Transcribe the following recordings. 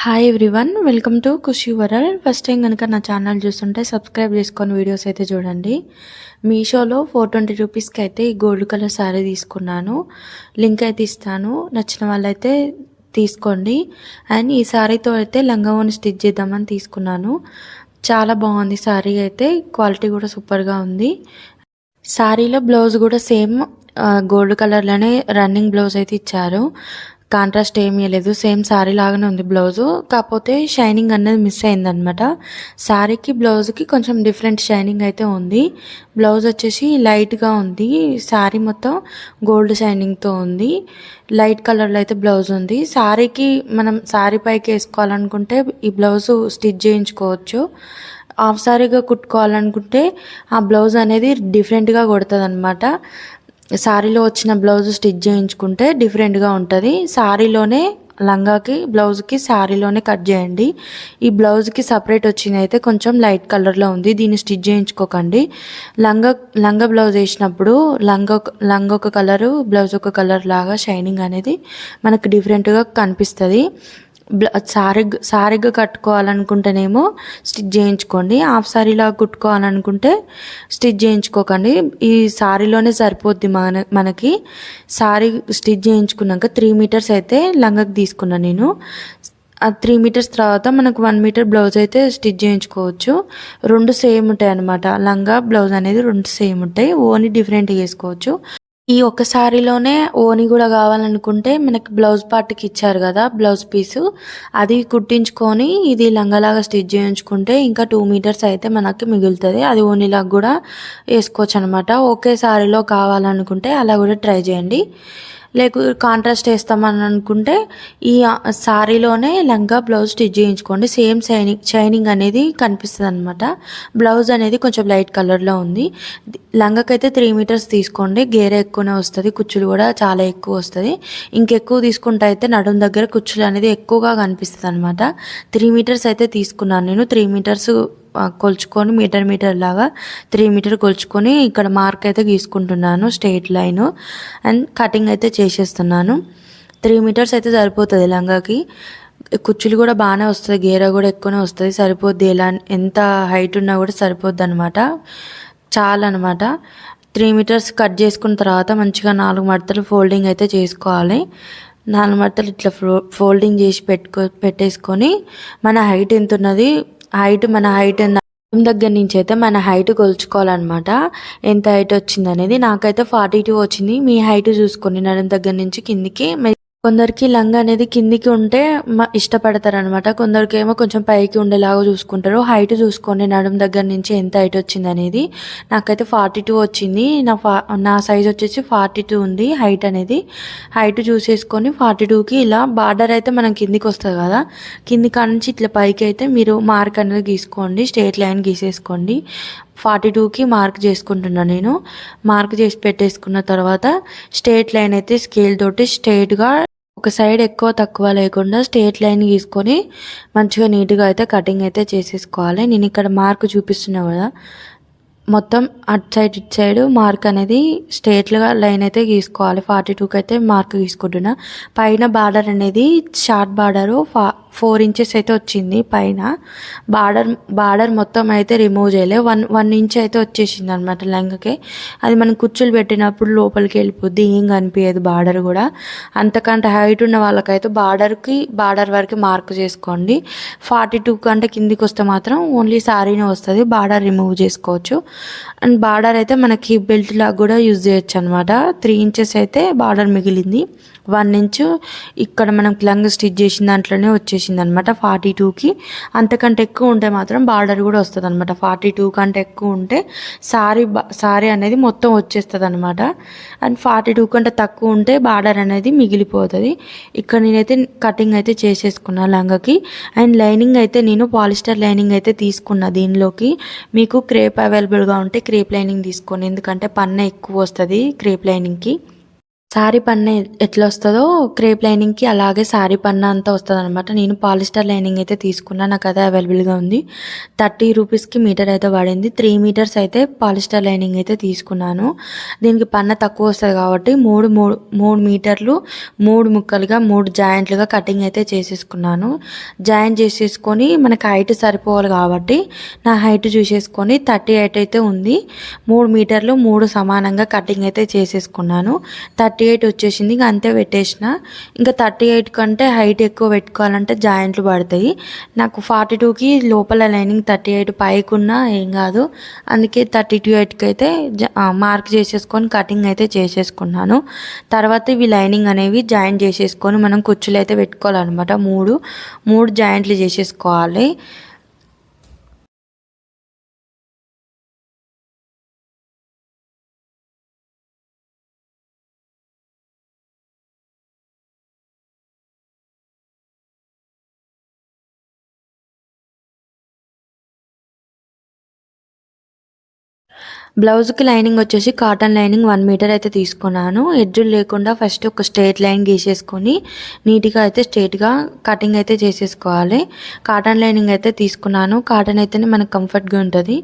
Hi everyone, welcome to Khushi world. First time కనుక నా channel చూస్తుంటే సబ్స్క్రైబ్ చేసుకొని వీడియోస్ అయితే చూడండి. మీషోలో 420 రూపీస్కి అయితే ఈ గోల్డ్ కలర్ శారీ తీసుకున్నాను. లింక్ అయితే ఇస్తాను, నచ్చిన వాళ్ళైతే తీసుకోండి. అండ్ ఈ శారీతో అయితే లంగావోని స్టిచ్ చేద్దామని తీసుకున్నాను. చాలా బాగుంది శారీ అయితే, క్వాలిటీ కూడా సూపర్గా ఉంది. శారీలో బ్లౌజ్ కూడా సేమ్ గోల్డ్ కలర్లోనే రన్నింగ్ బ్లౌజ్ అయితే ఇచ్చారు. కాంట్రాస్ట్ ఏమీ లేదు, సేమ్ శారీ లాగానే ఉంది బ్లౌజు. కాకపోతే షైనింగ్ అనేది మిస్ అయిందనమాట. శారీకి బ్లౌజ్కి కొంచెం డిఫరెంట్ షైనింగ్ అయితే ఉంది. బ్లౌజ్ వచ్చేసి లైట్గా ఉంది, శారీ మొత్తం గోల్డ్ షైనింగ్తో ఉంది. లైట్ కలర్లో అయితే బ్లౌజ్ ఉంది. శారీకి మనం శారీ పైకి వేసుకోవాలనుకుంటే ఈ బ్లౌజ్ స్టిచ్ చేయించుకోవచ్చు. హాఫ్ శారీగా కుట్టుకోవాలనుకుంటే ఆ బ్లౌజ్ అనేది డిఫరెంట్గా కొడుతుంది అనమాట. శారీలో వచ్చిన బ్లౌజ్ స్టిచ్ చేయించుకుంటే డిఫరెంట్గా ఉంటుంది. శారీలోనే లంగాకి బ్లౌజ్కి శారీలోనే కట్ చేయండి. ఈ బ్లౌజ్కి సపరేట్ వచ్చింది అయితే కొంచెం లైట్ కలర్లో ఉంది, దీన్ని స్టిచ్ చేయించుకోకండి. లంగా బ్లౌజ్ వేసినప్పుడు లంగా ఒక కలరు, బ్లౌజ్ ఒక కలర్ లాగా షైనింగ్ అనేది మనకు డిఫరెంట్గా కనిపిస్తుంది. సారీగా కట్టుకోవాలనుకుంటేనేమో స్టిచ్ చేయించుకోండి, హాఫ్ సారీలా కుట్టుకోవాలనుకుంటే స్టిచ్ చేయించుకోకండి. ఈ సారీలోనే సరిపోద్ది మనకి. సారీ స్టిచ్ చేయించుకున్నాక 3 మీటర్స్ అయితే లంగాకి తీసుకున్నాను నేను. ఆ 3 మీటర్స్ తర్వాత మనకు 1 మీటర్ బ్లౌజ్ అయితే స్టిచ్ చేయించుకోవచ్చు. 2 సేమ్ ఉంటాయి అనమాట. లంగా బ్లౌజ్ అనేది 2 సేమ్ ఉంటాయి, ఓని డిఫరెంట్గా వేసుకోవచ్చు. ఈ ఒక్క సారీలోనే ఓని కూడా కావాలనుకుంటే మనకి బ్లౌజ్ పార్ట్కి ఇచ్చారు కదా బ్లౌజ్ పీసు, అది కుట్టించుకొని ఇది లంగాలాగా స్టిచ్ చేయించుకుంటే ఇంకా 2 మీటర్స్ అయితే మనకి మిగులుతుంది. అది ఓనీలాగా కూడా వేసుకోవచ్చు అనమాట. ఒకే సారీలో కావాలనుకుంటే అలా కూడా ట్రై చేయండి. కాంట్రాస్ట్ వేస్తామని అనుకుంటే ఈ సారీలోనే లంగా బ్లౌజ్ స్టిచ్ చేయించుకోండి. సేమ్ షైనింగ్ అనేది కనిపిస్తుంది అనమాట. బ్లౌజ్ అనేది కొంచెం లైట్ కలర్లో ఉంది. లంగాకైతే 3 మీటర్స్ తీసుకోండి, గేర ఎక్కువనే వస్తుంది, కుచ్చులు కూడా చాలా ఎక్కువ వస్తుంది. ఇంకెక్కువ తీసుకుంటే అయితే నడుం దగ్గర కుచ్చులు అనేది ఎక్కువగా కనిపిస్తుంది అనమాట. 3 మీటర్స్ అయితే తీసుకున్నాను నేను. 3 మీటర్స్ కొలుచుకొని మీటర్ లాగా 3 మీటర్ కొలుచుకొని ఇక్కడ మార్క్ అయితే గీసుకుంటున్నాను, స్ట్రెయిట్ లైన్. అండ్ కటింగ్ అయితే చేసేస్తున్నాను. 3 మీటర్స్ అయితే సరిపోతుంది లంగాకి. కుచ్చులు కూడా బాగానే వస్తుంది, గేర కూడా ఎక్కువనే వస్తుంది, సరిపోద్ది. ఎంత హైట్ ఉన్నా కూడా సరిపోద్ది అనమాట, చాలా అనమాట. 3 మీటర్స్ కట్ చేసుకున్న తర్వాత మంచిగా 4 మడతలు ఫోల్డింగ్ అయితే చేసుకోవాలి. 4 మడతలు ఇట్లా ఫోల్డింగ్ చేసి పెట్టేసుకొని మన హైట్ ఎంత ఉన్నది, మన హైట్ దగ్గర నుంచి అయితే మన హైట్ కొలుచుకోవాలన్నమాట. ఎంత హైట్ వచ్చింది అనేది నాకైతే 42 వచ్చింది. మీ హైట్ చూసుకొని నడుం దగ్గర నుంచి కిందికి. కొందరికి లంగా అనేది కిందికి ఉంటే ఇష్టపడతారు అనమాట, కొందరికి ఏమో కొంచెం పైకి ఉండేలాగా చూసుకుంటారు. హైట్ చూసుకోండి నడుం దగ్గర నుంచి ఎంత హైట్ వచ్చింది అనేది. నాకైతే 42 వచ్చింది. నా సైజ్ వచ్చేసి 42 ఉంది హైట్ అనేది. హైట్ చూసేసుకొని 42కి ఇలా బార్డర్ అయితే మనం కిందికి వస్తుంది కదా, కింది కాడ నుంచి ఇట్లా పైకి అయితే మీరు మార్క్ అనేది గీసుకోండి, స్ట్రెయిట్ లైన్ గీసేసుకోండి. 42కి మార్క్ చేసుకుంటున్నాను నేను. మార్క్ చేసి పెట్టేసుకున్న తర్వాత స్ట్రెయిట్ లైన్ అయితే స్కేల్ తోటి స్ట్రెయిట్గా ఒక సైడ్ ఎక్కువ తక్కువ లేకుండా స్ట్రెయిట్ లైన్ గీసుకొని మంచిగా నీట్గా అయితే కటింగ్ అయితే చేసేసుకోవాలి. నేను ఇక్కడ మార్క్ చూపిస్తున్నా కదా, మొత్తం అటు సైడ్ ఇటు సైడ్ మార్క్ అనేది స్ట్రెయిట్గా లైన్ అయితే గీసుకోవాలి. 42కి అయితే మార్క్ గీసుకుంటున్నా. పైన బార్డర్ అనేది షార్ట్ బార్డరు 4 ఇంచెస్ అయితే వచ్చింది. పైన బార్డర్ మొత్తం అయితే రిమూవ్ చేయలే, 1 ఇంచ్ అయితే వచ్చేసింది అనమాట లంగకి. అది మనం కుచ్చులు పెట్టినప్పుడు లోపలికి వెళ్ళిపోద్ది, ఏం కనిపించదు బార్డర్ కూడా. అంతకంటే హైట్ ఉన్న వాళ్ళకైతే బార్డర్ వరకు మార్క్ చేసుకోండి. 42 కంటే కిందికి వస్తే మాత్రం ఓన్లీ సారీనే వస్తుంది, బార్డర్ రిమూవ్ చేసుకోవచ్చు. అండ్ బార్డర్ అయితే మనకి బెల్ట్ లాగా కూడా యూజ్ చేయొచ్చు అనమాట. 3 ఇంచెస్ అయితే బార్డర్ మిగిలింది. 1 ఇంచు ఇక్కడ మనం లంగ్ స్టిచ్ చేసిన దాంట్లోనే వచ్చేసింది అనమాట 42కి. అంతకంటే ఎక్కువ ఉంటే మాత్రం బార్డర్ కూడా వస్తుంది అనమాట. 42 కంటే ఎక్కువ ఉంటే సారీ అనేది మొత్తం వచ్చేస్తుంది అనమాట. అండ్ 42 కంటే తక్కువ ఉంటే బార్డర్ అనేది మిగిలిపోతుంది. ఇక్కడ నేనైతే కటింగ్ అయితే చేసేసుకున్నాను లంగకి. అండ్ లైనింగ్ అయితే నేను పాలిస్టర్ లైనింగ్ అయితే తీసుకున్నా దీనిలోకి. మీకు క్రేప్ అవైలబుల్గా ఉంటే క్రేప్ లైనింగ్ తీసుకోండి, ఎందుకంటే పన్న ఎక్కువ వస్తుంది క్రేప్ లైనింగ్కి. సారీ పన్ను ఎట్లా వస్తుందో క్రేప్ లైనింగ్కి అలాగే సారీ పన్ను అంతా వస్తుంది అనమాట. నేను పాలిస్టర్ లైనింగ్ అయితే తీసుకున్నా, నాకు అదే అవైలబుల్గా ఉంది. 30 రూపీస్కి మీటర్ అయితే పడింది. 3 మీటర్స్ అయితే పాలిస్టర్ లైనింగ్ అయితే తీసుకున్నాను. దీనికి పన్ను తక్కువ వస్తుంది కాబట్టి 3 మీటర్లు 3 ముక్కలుగా 3 జాయింట్లుగా కటింగ్ అయితే చేసేసుకున్నాను. జాయింట్ చేసేసుకొని మనకి హైట్ సరిపోవాలి కాబట్టి నా హైట్ చూసేసుకొని 38 అయితే ఉంది. 3 మీటర్లు 3 సమానంగా కటింగ్ అయితే చేసేసుకున్నాను. 38 వచ్చేసింది. ఇంకా అంతే పెట్టేసిన. ఇంకా 38 కంటే హైట్ ఎక్కువ పెట్టుకోవాలంటే జాయింట్లు పడతాయి. నాకు 42కి లోపల లైనింగ్ 38 పైకి ఉన్నా ఏం కాదు. అందుకే 38కి అయితే మార్క్ చేసేసుకొని కటింగ్ అయితే చేసేసుకున్నాను. తర్వాత ఇవి లైనింగ్ అనేవి జాయింట్ చేసేసుకొని మనం కుచ్చులు అయితే పెట్టుకోవాలన్నమాట. మూడు జాయింట్లు చేసేసుకోవాలి. బ్లౌజ్కి లైనింగ్ వచ్చేసి కాటన్ లైనింగ్ 1 మీటర్ అయితే తీసుకున్నాను. ఎడ్జులు లేకుండా ఫస్ట్ ఒక స్ట్రేట్ లైన్ గీసేసుకొని నీట్గా అయితే స్ట్రేట్గా కటింగ్ అయితే చేసేసుకోవాలి. కాటన్ లైనింగ్ అయితే తీసుకున్నాను. కాటన్ అయితేనే మనకు కంఫర్ట్గా ఉంటుంది.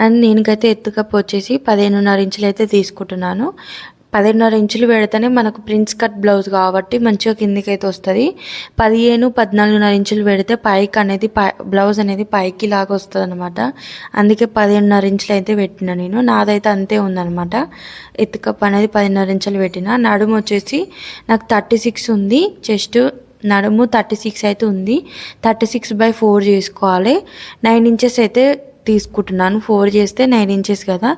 అండ్ నేనకైతే ఎత్తుకప్పు వచ్చేసి 15.5 ఇంచులు అయితే తీసుకుంటున్నాను. 15.5 ఇంచులు పెడితేనే మనకు ప్రిన్స్ కట్ బ్లౌజ్ కాబట్టి మంచిగా కిందికైతే వస్తుంది. 14.5 ఇంచులు పెడితే పైకి అనేది బ్లౌజ్ అనేది పైకి లాగా వస్తుంది అనమాట. అందుకే 15.5 ఇంచులు అయితే పెట్టిన నేను. నాదైతే అంతే ఉందనమాట. ఎత్తుకప్పు అనేది 15.5 ఇంచులు పెట్టిన. నడుము వచ్చేసి నాకు 36 ఉంది. చెస్ట్ నడుము 36 అయితే ఉంది. 36/4 చేసుకోవాలి. 9 ఇంచెస్ అయితే తీసుకుంటున్నాను. 4 చేస్తే 9 ఇంచెస్ కదా.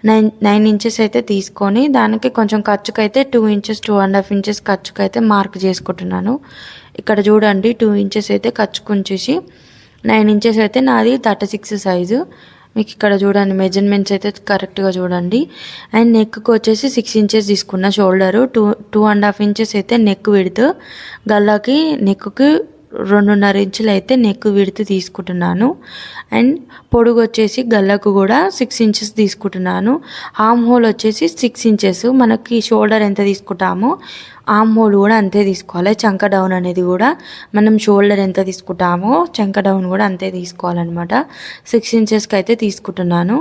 9 ఇంచెస్ అయితే తీసుకొని దానికి కొంచెం ఖర్చుకైతే 2 ఇంచెస్ 2.5 ఇంచెస్ ఖర్చుకైతే మార్క్ చేసుకుంటున్నాను. ఇక్కడ చూడండి 2 ఇంచెస్ అయితే ఖర్చుకుంచేసి 9 ఇంచెస్ అయితే నాది 36 సైజు. మీకు ఇక్కడ చూడండి మెజర్మెంట్స్ అయితే కరెక్ట్గా చూడండి. అండ్ నెక్కి వచ్చేసి 6 ఇంచెస్ తీసుకున్న. షోల్డరు 2.5 ఇంచెస్ అయితే నెక్ విడ్త్. గల్లాకి నెక్కి 2.5 ఇంచులు అయితే నెక్ విడ్త్ తీసుకుంటున్నాను. అండ్ పొడుగు వచ్చేసి గల్లకు కూడా 6 ఇంచెస్ తీసుకుంటున్నాను. ఆర్మ్ హోల్ వచ్చేసి 6 ఇంచెస్. మనకి షోల్డర్ ఎంత తీసుకుంటామో ఆర్మ్ హోల్ కూడా అంతే తీసుకోవాలి. చంక డౌన్ అనేది కూడా మనం షోల్డర్ ఎంత తీసుకుంటామో చంక డౌన్ కూడా అంతే తీసుకోవాలన్నమాట. 6 ఇంచెస్కి అయితే తీసుకుంటున్నాను.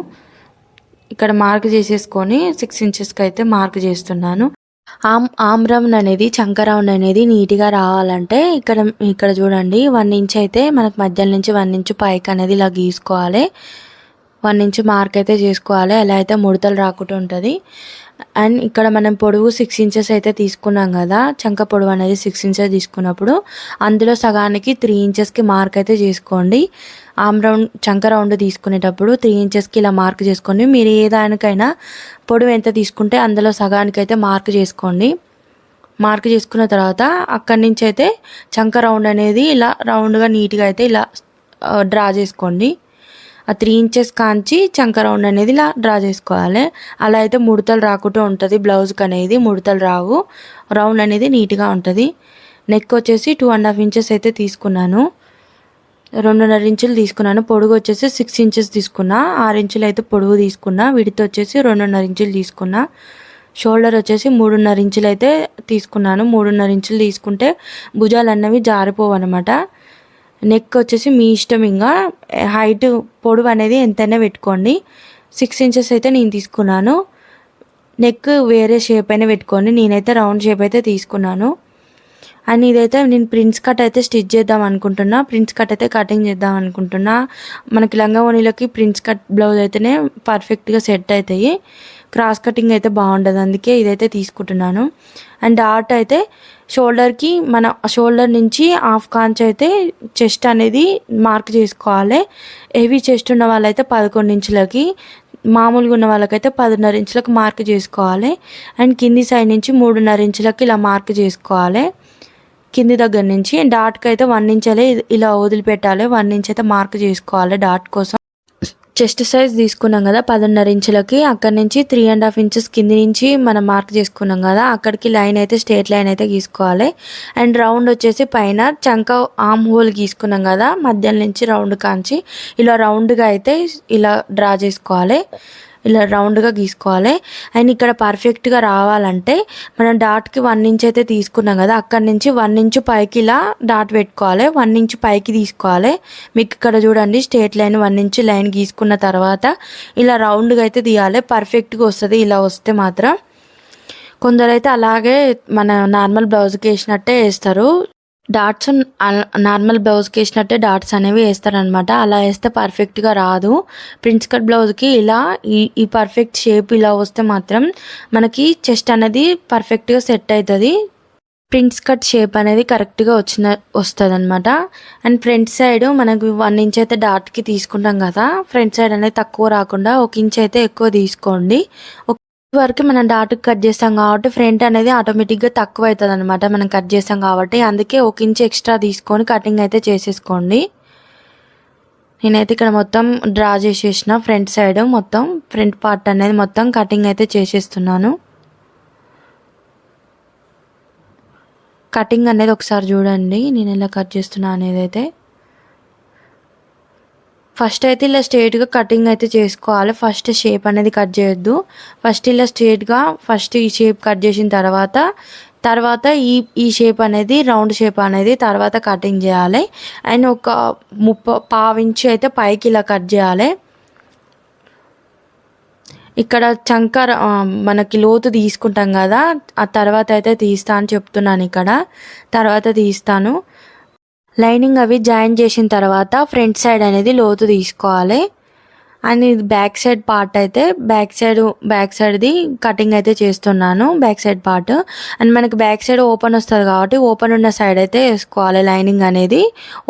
ఇక్కడ మార్క్ చేసేసుకొని 6 ఇంచెస్కి అయితే మార్క్ చేస్తున్నాను. ఆర్మ్ రౌండ్ అనేది చంక రౌండ్ అనేది నీట్గా రావాలంటే ఇక్కడ చూడండి 1 ఇంచ్ అయితే మనకు మధ్య నుంచి 1 ఇంచ్ పైకి అనేది ఇలా గీసుకోవాలి. 1 ఇంచ్ మార్క్ అయితే చేసుకోవాలి. అలా అయితే ముడతలు రాకుండా ఉంటుంది. అండ్ ఇక్కడ మనం పొడవు 6 ఇంచెస్ అయితే తీసుకున్నాం కదా. చంక పొడవు అనేది 6 ఇంచెస్ తీసుకున్నప్పుడు అందులో సగానికి 3 ఇంచెస్కి మార్క్ అయితే చేసుకోండి. ఆర్మ్ రౌండ్ చంక రౌండ్ తీసుకునేటప్పుడు 3 ఇంచెస్కి ఇలా మార్క్ చేసుకోండి. మీరు ఏ దానికైనా పొడవు ఎంత తీసుకుంటే అందులో సగానికి అయితే మార్క్ చేసుకోండి. మార్క్ చేసుకున్న తర్వాత అక్కడి నుంచి అయితే చంక రౌండ్ అనేది ఇలా రౌండ్గా నీట్గా అయితే ఇలా డ్రా చేసుకోండి. ఆ 3 ఇంచెస్ కాంచి చంక రౌండ్ అనేది ఇలా డ్రా చేసుకోవాలి. అలా అయితే ముడతలు రాకుండా ఉంటుంది. బ్లౌజ్కి అనేది ముడతలు రావు. రౌండ్ అనేది నీట్గా ఉంటుంది. నెక్ వచ్చేసి 2.5 ఇంచెస్ అయితే తీసుకున్నాను. 2.5 ఇంచులు తీసుకున్నాను. పొడుగు వచ్చేసి 6 ఇంచెస్ తీసుకున్నా. 6 ఇంచులు అయితే పొడుగు తీసుకున్నా. విడత్ వచ్చేసి 2.5 ఇంచులు తీసుకున్నా. షోల్డర్ వచ్చేసి 3.5 ఇంచులు అయితే తీసుకున్నాను. 3.5 ఇంచులు తీసుకుంటే భుజాలు అన్నవి జారిపోవన్నమాట. నెక్ వచ్చేసి మీ ఇష్టం. ఇంకా హైట్ పొడవు అనేది ఎంతైనా పెట్టుకోండి. 6 ఇంచెస్ అయితే నేను తీసుకున్నాను. నెక్ వేరే షేప్ అయినా పెట్టుకోండి. నేనైతే రౌండ్ షేప్ అయితే తీసుకున్నాను. అండ్ ఇదైతే నేను ప్రిన్స్ కట్ అయితే స్టిచ్ చేద్దాం అనుకుంటున్నా. ప్రిన్స్ కట్ అయితే కటింగ్ చేద్దాం అనుకుంటున్నా. మనకి లంగా ఓణీలకి ప్రిన్స్ కట్ బ్లౌజ్ అయితేనే పర్ఫెక్ట్గా సెట్ అవుతాయి. క్రాస్ కటింగ్ అయితే బాగుంటుంది. అందుకే ఇదైతే తీసుకుంటున్నాను. అండ్ డాట్ అయితే షోల్డర్కి మన షోల్డర్ నుంచి హాఫ్ కాంచ్ అయితే చెస్ట్ అనేది మార్క్ చేసుకోవాలి. హెవీ చెస్ట్ ఉన్న వాళ్ళైతే 11 ఇంచులకి, మామూలుగా ఉన్న వాళ్ళకైతే 10.5 ఇంచులకు మార్క్ చేసుకోవాలి. అండ్ కింది సైడ్ నుంచి 3.5 ఇంచులకి ఇలా మార్క్ చేసుకోవాలి. కింది దగ్గర నుంచి డాట్కి అయితే 1 ఇంచ్ ఇలా వదిలిపెట్టాలి. 1 ఇంచ్ అయితే మార్క్ చేసుకోవాలి డాట్ కోసం. చెస్ట్ సైజ్ తీసుకున్నాం కదా 10.5 ఇంచులకి, అక్కడి నుంచి 3.5 ఇంచెస్ కింది నుంచి మనం మార్క్ చేసుకున్నాం కదా, అక్కడికి లైన్ అయితే స్ట్రేట్ లైన్ అయితే గీసుకోవాలి. అండ్ రౌండ్ వచ్చేసి పైన చంక ఆర్మ్ హోల్ గీసుకున్నాం కదా, మధ్య నుంచి రౌండ్ కాంచి ఇలా రౌండ్గా అయితే ఇలా డ్రా చేసుకోవాలి. ఇలా రౌండ్గా గీసుకోవాలి. అండ్ ఇక్కడ పర్ఫెక్ట్గా రావాలంటే మనం డాట్కి 1 ఇంచ్ అయితే తీసుకున్నాం కదా, అక్కడి నుంచి 1 ఇంచ్ పైకి ఇలా డాట్ పెట్టుకోవాలి. 1 ఇంచ్ పైకి తీసుకోవాలి. మీకు ఇక్కడ చూడండి స్ట్రేట్ లైన్ 1 ఇంచ్ లైన్ గీసుకున్న తర్వాత ఇలా రౌండ్గా అయితే తీయాలి. పర్ఫెక్ట్గా వస్తుంది ఇలా వస్తే మాత్రం. కొందరైతే అలాగే మన నార్మల్ బ్లౌజ్కి వేసినట్టే వేస్తారు. డాట్స్ నార్మల్ బ్లౌజ్కి వేసినట్టే డాట్స్ అనేవి వేస్తారనమాట. అలా వేస్తే పర్ఫెక్ట్గా రాదు. ప్రిన్స్ కట్ బ్లౌజ్కి ఇలా ఈ పర్ఫెక్ట్ షేప్ ఇలా వస్తే మాత్రం మనకి చెస్ట్ అనేది పర్ఫెక్ట్గా సెట్ అవుతుంది. ప్రిన్స్ కట్ షేప్ అనేది కరెక్ట్గా వస్తుంది అనమాట. అండ్ ఫ్రంట్ సైడ్ మనకు 1 ఇంచ్ అయితే డాట్కి తీసుకుంటాం కదా, ఫ్రంట్ సైడ్ అనేది తక్కువ రాకుండా 1 ఇంచ్ అయితే ఎక్కువ తీసుకోండి. వరకు మనం డాట్ కట్ చేస్తాం కాబట్టి ఫ్రంట్ అనేది ఆటోమేటిక్గా తక్కువ అవుతుంది అనమాట మనం కట్ చేస్తాం కాబట్టి. అందుకే 1 ఇంచ్ ఎక్స్ట్రా తీసుకొని కటింగ్ అయితే చేసేసుకోండి. నేనైతే ఇక్కడ మొత్తం డ్రా చేసేసిన ఫ్రంట్ సైడ్ మొత్తం ఫ్రంట్ పార్ట్ అనేది మొత్తం కటింగ్ అయితే చేసేస్తున్నాను. కటింగ్ అనేది ఒకసారి చూడండి నేను ఎలా కట్ చేస్తున్నా అనేది. అయితే ఫస్ట్ అయితే ఇలా స్ట్రేట్గా కటింగ్ అయితే చేసుకోవాలి. ఫస్ట్ షేప్ అనేది కట్ చేయొద్దు. ఫస్ట్ ఇలా స్ట్రేట్గా ఫస్ట్ ఈ షేప్ కట్ చేసిన తర్వాత ఈ షేప్ అనేది రౌండ్ షేప్ అనేది తర్వాత కటింగ్ చేయాలి. అండ్ ఒక 1/2 ఇంచ్ అయితే పైకి ఇలా కట్ చేయాలి. ఇక్కడ చంకర్ మనకి లోతు తీసుకుంటాం కదా, ఆ తర్వాత అయితే తీస్తా అని చెప్తున్నాను. ఇక్కడ తర్వాత తీస్తాను. లైనింగ్ అవి జాయిన్ చేసిన తర్వాత ఫ్రంట్ సైడ్ అనేది లోతు తీసుకోవాలి. అండ్ ఇది బ్యాక్ సైడ్ పార్ట్ అయితే బ్యాక్ సైడ్ది కటింగ్ అయితే చేస్తున్నాను. బ్యాక్ సైడ్ పార్ట్ అండ్ మనకి బ్యాక్ సైడ్ ఓపెన్ వస్తుంది కాబట్టి ఓపెన్ ఉన్న సైడ్ అయితే వేసుకోవాలి. లైనింగ్ అనేది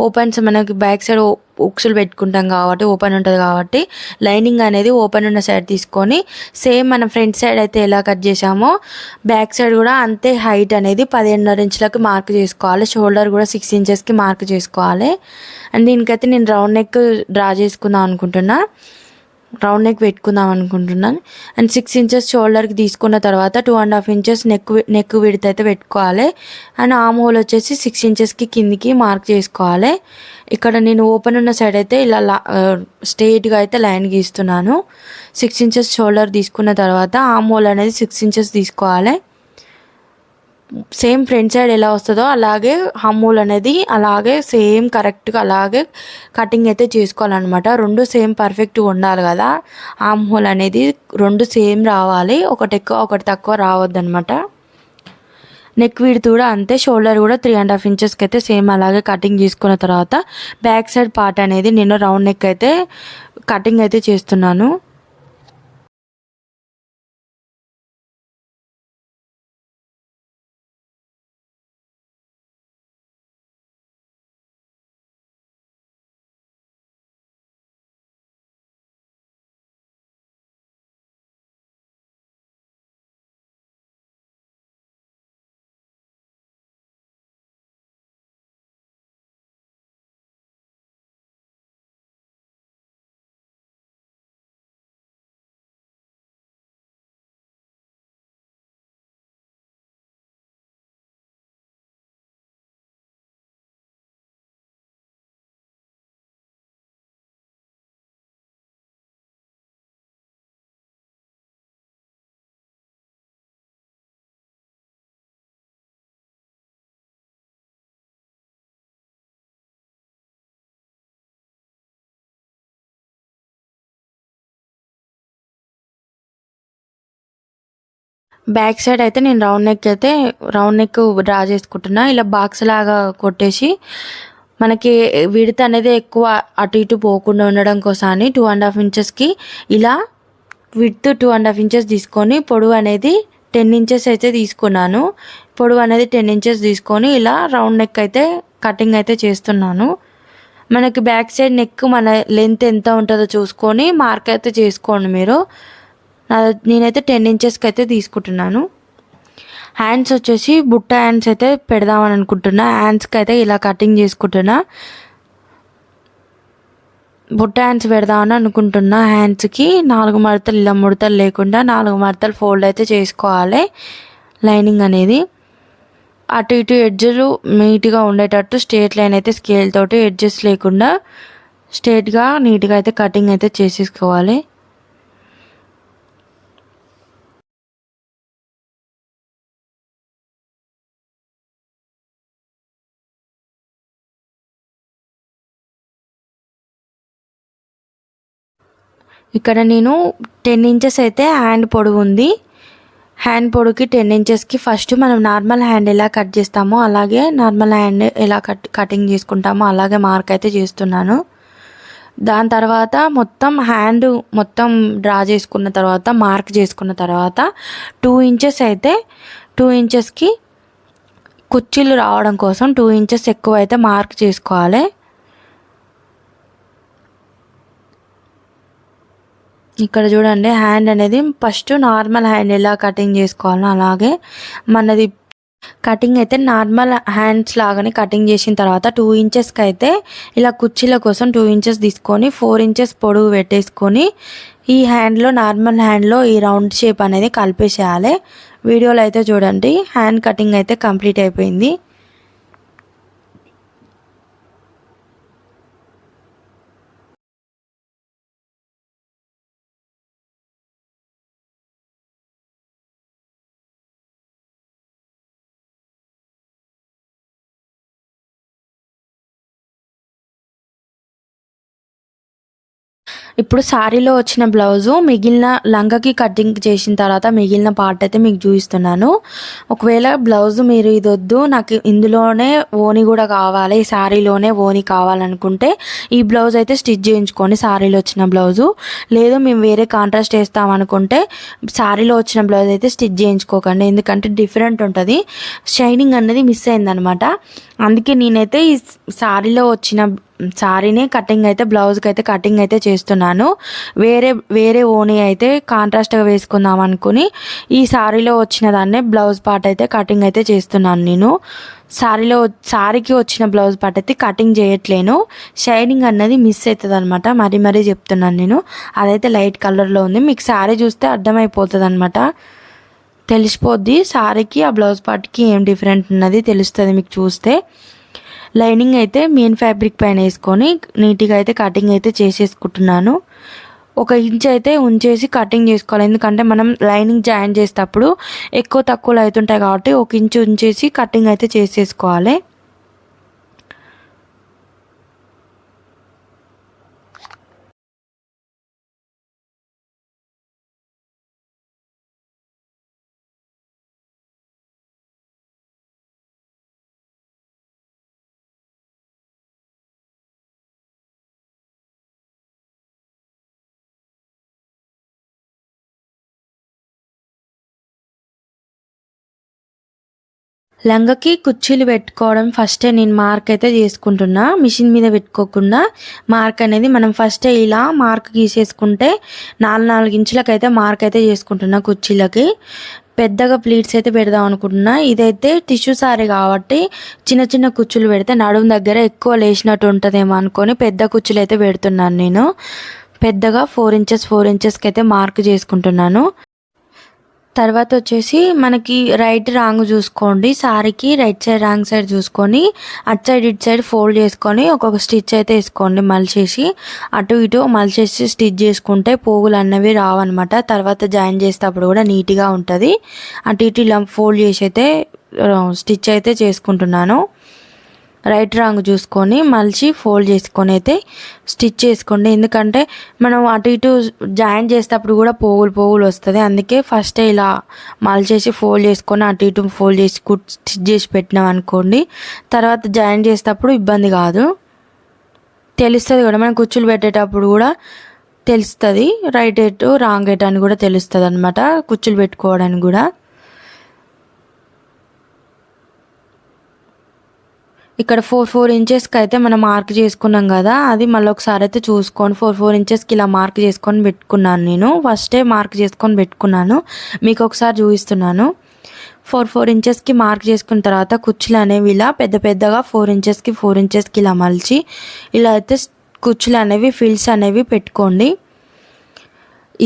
ఓపెన్స్ మనకి బ్యాక్ సైడ్ ఉక్సులు పెట్టుకుంటాం కాబట్టి ఓపెన్ ఉంటుంది కాబట్టి లైనింగ్ అనేది ఓపెన్ ఉన్న సైడ్ తీసుకొని సేమ్ మనం ఫ్రంట్ సైడ్ అయితే ఎలా కట్ చేసామో బ్యాక్ సైడ్ కూడా అంతే హైట్ అనేది 15.5 ఇంచులకి మార్క్ చేసుకోవాలి. షోల్డర్ కూడా 6 ఇంచెస్కి మార్క్ చేసుకోవాలి. అండ్ దీనికైతే నేను రౌండ్ నెక్ డ్రా చేసుకుందాం అనుకుంటున్నా, రౌండ్ నెక్ పెట్టుకుందాం అనుకుంటున్నాను. అండ్ 6 ఇంచెస్ షోల్డర్కి తీసుకున్న తర్వాత 2.5 ఇంచెస్ నెక్ విడ్త్ అయితే పెట్టుకోవాలి. అండ్ ఆర్మ్ హోల్ వచ్చేసి 6 ఇంచెస్కి కిందికి మార్క్ చేసుకోవాలి. ఇక్కడ నేను ఓపెన్ ఉన్న సైడ్ అయితే ఇలా స్ట్రెయిట్గా అయితే లైన్ గీస్తున్నాను. 6 ఇంచెస్ షోల్డర్ తీసుకున్న తర్వాత ఆర్మ్ హోల్ అనేది 6 ఇంచెస్ తీసుకోవాలి. సేమ్ ఫ్రంట్ సైడ్ ఎలా వస్తుందో అలాగే హమ్మూల్ అనేది అలాగే సేమ్ కరెక్ట్గా అలాగే కటింగ్ అయితే చేసుకోవాలన్నమాట. రెండు సేమ్ పర్ఫెక్ట్గా ఉండాలి కదా, ఆర్మ్ హోల్ అనేది రెండు సేమ్ రావాలి, ఒకటి ఎక్కువ ఒకటి తక్కువ రావద్దనమాట. నెక్ విడ్త్ కూడా అంతే, షోల్డర్ కూడా 3.5 ఇంచెస్కి అయితే సేమ్ అలాగే కటింగ్ చేసుకున్న తర్వాత బ్యాక్ సైడ్ పార్ట్ అనేది నేను రౌండ్ నెక్ అయితే కటింగ్ అయితే చేస్తున్నాను. బ్యాక్ సైడ్ అయితే నేను రౌండ్ నెక్ డ్రా చేసుకుంటున్నా. ఇలా బాక్స్ లాగా కొట్టేసి మనకి విడత అనేది ఎక్కువ అటు ఇటు పోకుండా ఉండడం కోసాన్ని 2.5 ఇంచెస్కి ఇలా విడ్త్ 2.5 ఇంచెస్ తీసుకొని పొడవు అనేది 10 ఇంచెస్ అయితే తీసుకున్నాను. పొడవు అనేది 10 ఇంచెస్ తీసుకొని ఇలా రౌండ్ నెక్ అయితే కటింగ్ అయితే చేస్తున్నాను. మనకి బ్యాక్ సైడ్ నెక్ మన లెంత్ ఎంత ఉంటుందో చూసుకొని మార్క్ అయితే చేసుకోండి మీరు. నేనైతే 10 ఇంచెస్కి అయితే తీసుకుంటున్నాను. హ్యాండ్స్ వచ్చేసి బుట్ట హ్యాండ్స్ అయితే పెడదామని అనుకుంటున్నా. హ్యాండ్స్కి అయితే ఇలా కటింగ్ చేసుకుంటున్నా. బుట్ట హ్యాండ్స్ పెడదామని అనుకుంటున్నా. హ్యాండ్స్కి 4 మడతలు ఇలా ముడతలు లేకుండా 4 మడతలు ఫోల్డ్ అయితే చేసుకోవాలి. లైనింగ్ అనేది అటు ఇటు ఎడ్జెలు నీట్గా ఉండేటట్టు స్ట్రేట్ లైన్ అయితే స్కేల్ తోటి ఎడ్జెస్ లేకుండా స్ట్రేట్గా నీట్గా అయితే కటింగ్ అయితే చేసేసుకోవాలి. ఇక్కడ నేను 10 ఇంచెస్ అయితే హ్యాండ్ పొడవు ఉంది. హ్యాండ్ పొడవుకి 10 ఇంచెస్కి ఫస్ట్ మనం నార్మల్ హ్యాండ్ ఎలా కట్ చేస్తామో అలాగే నార్మల్ హ్యాండ్ ఎలా కటింగ్ చేసుకుంటామో అలాగే మార్క్ అయితే చేస్తున్నాను. దాని తర్వాత మొత్తం హ్యాండ్ మొత్తం డ్రా చేసుకున్న తర్వాత మార్క్ చేసుకున్న తర్వాత 2 ఇంచెస్ అయితే 2 ఇంచెస్కి కుర్చీలు రావడం కోసం 2 ఇంచెస్ ఎక్కువ అయితే మార్క్ చేసుకోవాలి. ఇక్కడ చూడండి హ్యాండ్ అనేది ఫస్ట్ నార్మల్ హ్యాండ్ ఎలా కటింగ్ చేసుకోవాలో అలాగే మనది కటింగ్ అయితే నార్మల్ హ్యాండ్స్ లాగానే కటింగ్ చేసిన తర్వాత 2 ఇంచెస్కి అయితే ఇలా కుర్చీల కోసం 2 ఇంచెస్ తీసుకొని 4 ఇంచెస్ పొడవు పెట్టేసుకొని ఈ హ్యాండ్లో నార్మల్ హ్యాండ్లో ఈ రౌండ్ షేప్ అనేది కలిపేసేయాలి. వీడియోలో అయితే చూడండి హ్యాండ్ కటింగ్ అయితే కంప్లీట్ అయిపోయింది. ఇప్పుడు శారీలో వచ్చిన బ్లౌజు మిగిలిన లంగకి కటింగ్ చేసిన తర్వాత మిగిలిన పార్ట్ అయితే మీకు చూపిస్తున్నాను. ఒకవేళ బ్లౌజు మీరు ఇది వద్దు నాకు ఇందులోనే ఓని కూడా కావాలి, శారీలోనే ఓని కావాలనుకుంటే ఈ బ్లౌజ్ అయితే స్టిచ్ చేయించుకోండి శారీలో వచ్చిన బ్లౌజు. లేదు మేము వేరే కాంట్రాస్ట్ వేస్తామనుకుంటే శారీలో వచ్చిన బ్లౌజ్ అయితే స్టిచ్ చేయించుకోకండి, ఎందుకంటే డిఫరెంట్ ఉంటుంది, షైనింగ్ అనేది మిస్ అయిందనమాట. అందుకే నేనైతే ఈ శారీలో వచ్చిన శారీనే కటింగ్ అయితే బ్లౌజ్కి అయితే కటింగ్ అయితే చేస్తున్నాను. వేరే ఓనీ అయితే కాంట్రాస్ట్గా వేసుకుందాం అనుకుని ఈ శారీలో వచ్చిన దాన్నే బ్లౌజ్ పార్ట్ అయితే కటింగ్ అయితే చేస్తున్నాను. నేను శారీకి వచ్చిన బ్లౌజ్ పార్ట్ అయితే కటింగ్ చేయట్లేను, షైనింగ్ అన్నది మిస్ అవుతుంది అనమాట. మరీ చెప్తున్నాను నేను. అదైతే లైట్ కలర్లో ఉంది, మీకు శారీ చూస్తే అర్థమైపోతుంది అనమాట, తెలిసిపోద్ది శారీకి ఆ బ్లౌజ్ పార్ట్కి ఏం డిఫరెంట్ ఉన్నది తెలుస్తుంది మీకు చూస్తే. లైనింగ్ అయితే మెయిన్ ఫ్యాబ్రిక్ పైన వేసుకొని నీట్గా అయితే కటింగ్ అయితే చేసేసుకుంటున్నాను. 1 ఇంచ్ అయితే ఉంచేసి కటింగ్ చేసుకోవాలి, ఎందుకంటే మనం లైనింగ్ జాయిన్ చేసేటప్పుడు ఎక్కువ తక్కువలు అవుతుంటాయి కాబట్టి 1 ఇంచ్ ఉంచేసి కటింగ్ అయితే చేసేసుకోవాలి. లంగకి కుర్చీలు పెట్టుకోవడం ఫస్టే నేను మార్క్ అయితే చేసుకుంటున్నా, మిషన్ మీద పెట్టుకోకుండా మార్క్ అనేది మనం ఫస్టే ఇలా మార్క్ గీసేసుకుంటే 4 ఇంచులకు అయితే మార్క్ అయితే చేసుకుంటున్నా కుర్చీలకి. పెద్దగా ప్లీట్స్ అయితే పెడదాం అనుకుంటున్నా. ఇదైతే టిష్యూ సారీ కాబట్టి చిన్న కుచ్చులు పెడితే నడుము దగ్గర ఎక్కువ లేచినట్టు ఉంటుందేమో అనుకొని పెద్ద కుచ్చులు అయితే పెడుతున్నాను నేను. పెద్దగా 4 ఇంచెస్కి అయితే మార్క్ చేసుకుంటున్నాను. తర్వాత వచ్చేసి మనకి రైట్ రాంగ్ చూసుకోండి, సారీకి రైట్ సైడ్ రాంగ్ సైడ్ చూసుకొని అటు సైడ్ ఇటు సైడ్ ఫోల్డ్ చేసుకొని ఒక్కొక్క స్టిచ్ అయితే వేసుకోండి. మలిచేసి అటు ఇటు మలిచేసి స్టిచ్ చేసుకుంటే పోగులు అన్నవి రావన్నమాట. తర్వాత జాయిన్ చేసేటప్పుడు కూడా నీట్గా ఉంటుంది. అటు ఇటు ఇలా ఫోల్డ్ చేసి అయితే స్టిచ్ అయితే చేసుకుంటున్నాను. రైట్ రాంగ్ చూసుకొని మలిచి ఫోల్డ్ చేసుకొని అయితే స్టిచ్ చేసుకోండి. ఎందుకంటే మనం అటు ఇటు జాయిన్ చేసేటప్పుడు కూడా పోగులు వస్తుంది. అందుకే ఫస్ట్ ఇలా మలిచేసి ఫోల్డ్ చేసుకొని అటు ఇటు ఫోల్డ్ చేసి స్టిచ్ చేసి పెట్టినాం అనుకోండి, తర్వాత జాయిన్ చేసేటప్పుడు ఇబ్బంది కాదు, తెలుస్తుంది కూడా. మనం కుచ్చులు పెట్టేటప్పుడు కూడా తెలుస్తుంది రైట్ ఎటు రాంగ్ ఎటు అని కూడా తెలుస్తుంది అనమాట, కుచ్చులు పెట్టుకోవడానికి కూడా. ఇక్కడ 4 ఇంచెస్కి అయితే మనం మార్క్ చేసుకున్నాం కదా, అది మళ్ళీ ఒకసారి అయితే చూసుకొని 4 ఇంచెస్కి ఇలా మార్క్ చేసుకొని పెట్టుకున్నాను. నేను ఫస్టే మార్క్ చేసుకొని పెట్టుకున్నాను, మీకు ఒకసారి చూపిస్తున్నాను. 4 ఇంచెస్కి మార్క్ చేసుకున్న తర్వాత కుచ్చులు అనేవి ఇలా పెద్దగా 4 ఇంచెస్కి ఇలా మలిచి ఇలా అయితే కుచ్చులు అనేవి ఫిల్స్ అనేవి పెట్టుకోండి.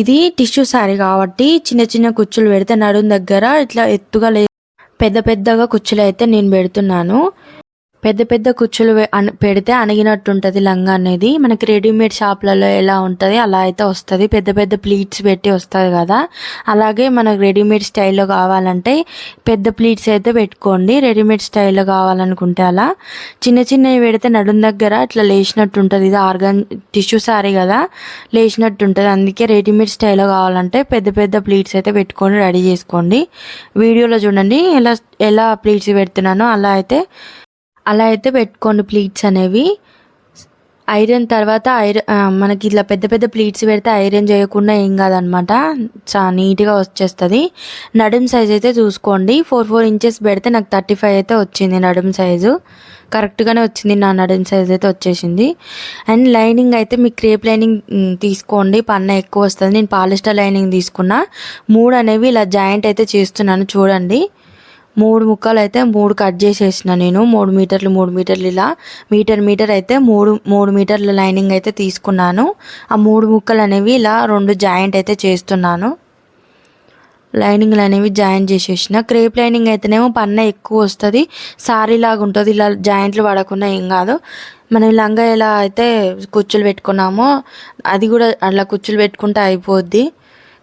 ఇది టిష్యూ శారీ కాబట్టి చిన్న కుచ్చులు పెడితే నడుం దగ్గర ఇట్లా ఎత్తుగా పెద్దగా కుచ్చులు అయితే నేను పెడుతున్నాను. పెద్ద పెద్ద కుచ్చులు పెడితే అణిగినట్టు ఉంటుంది లంగా అనేది. మనకి రెడీమేడ్ షాప్లలో ఎలా ఉంటుంది అలా అయితే వస్తుంది, పెద్ద పెద్ద ప్లీట్స్ పెట్టి వస్తుంది కదా. అలాగే మనకు రెడీమేడ్ స్టైల్లో కావాలంటే పెద్ద ప్లీట్స్ అయితే పెట్టుకోండి. రెడీమేడ్ స్టైల్లో కావాలనుకుంటే అలా చిన్న చిన్నవి పెడితే నడుం దగ్గర ఇట్లా లేచినట్టు ఉంటుంది. ఇది ఆర్గాన్ టిష్యూ సారీ కదా, లేచినట్టు ఉంటుంది. అందుకే రెడీమేడ్ స్టైల్లో కావాలంటే పెద్ద పెద్ద ప్లీట్స్ అయితే పెట్టుకొని రెడీ చేసుకోండి. వీడియోలో చూడండి ఎలా ఎలా ప్లీట్స్ పెడుతున్నానో అలా అయితే పెట్టుకోండి ప్లీట్స్ అనేవి. ఐరన్ తర్వాత మనకి ఇట్లా పెద్ద పెద్ద ప్లీట్స్ పెడితే ఐరన్ చేయకుండా ఏం కాదనమాట, చాలా నీట్గా వచ్చేస్తుంది. నడుం సైజ్ అయితే చూసుకోండి, 4 ఇంచెస్ పెడితే నాకు 35 అయితే వచ్చింది నడుం సైజు. కరెక్ట్గానే వచ్చింది, నా నడుం సైజ్ అయితే వచ్చేసింది. అండ్ లైనింగ్ అయితే మీకు క్రేప్ లైనింగ్ తీసుకోండి, పన్న ఎక్కువ వస్తుంది. నేను పాలిస్టర్ లైనింగ్ తీసుకున్నా. 3 అనేవి ఇలా జాయింట్ అయితే చేస్తున్నాను చూడండి. 3 ముక్కలు అయితే 3 కట్ చేసేసిన నేను. 3 మీటర్లు 3 మీటర్లు ఇలా మీటర్ అయితే 3 మీటర్ల లైనింగ్ అయితే తీసుకున్నాను. ఆ 3 ముక్కలు అనేవి ఇలా 2 జాయింట్ అయితే చేస్తున్నాను. లైనింగ్లు అనేవి జాయింట్ చేసేసిన. క్రేప్ లైనింగ్ అయితేనేమో పన్న ఎక్కువ వస్తుంది, సారీ లాగా ఉంటుంది. ఇలా జాయింట్లు పడకుండా ఏం కాదు. మనం లంగా ఎలా అయితే కుచ్చులు పెట్టుకున్నామో అది కూడా అలా కుచ్చులు పెట్టుకుంటే అయిపోద్ది.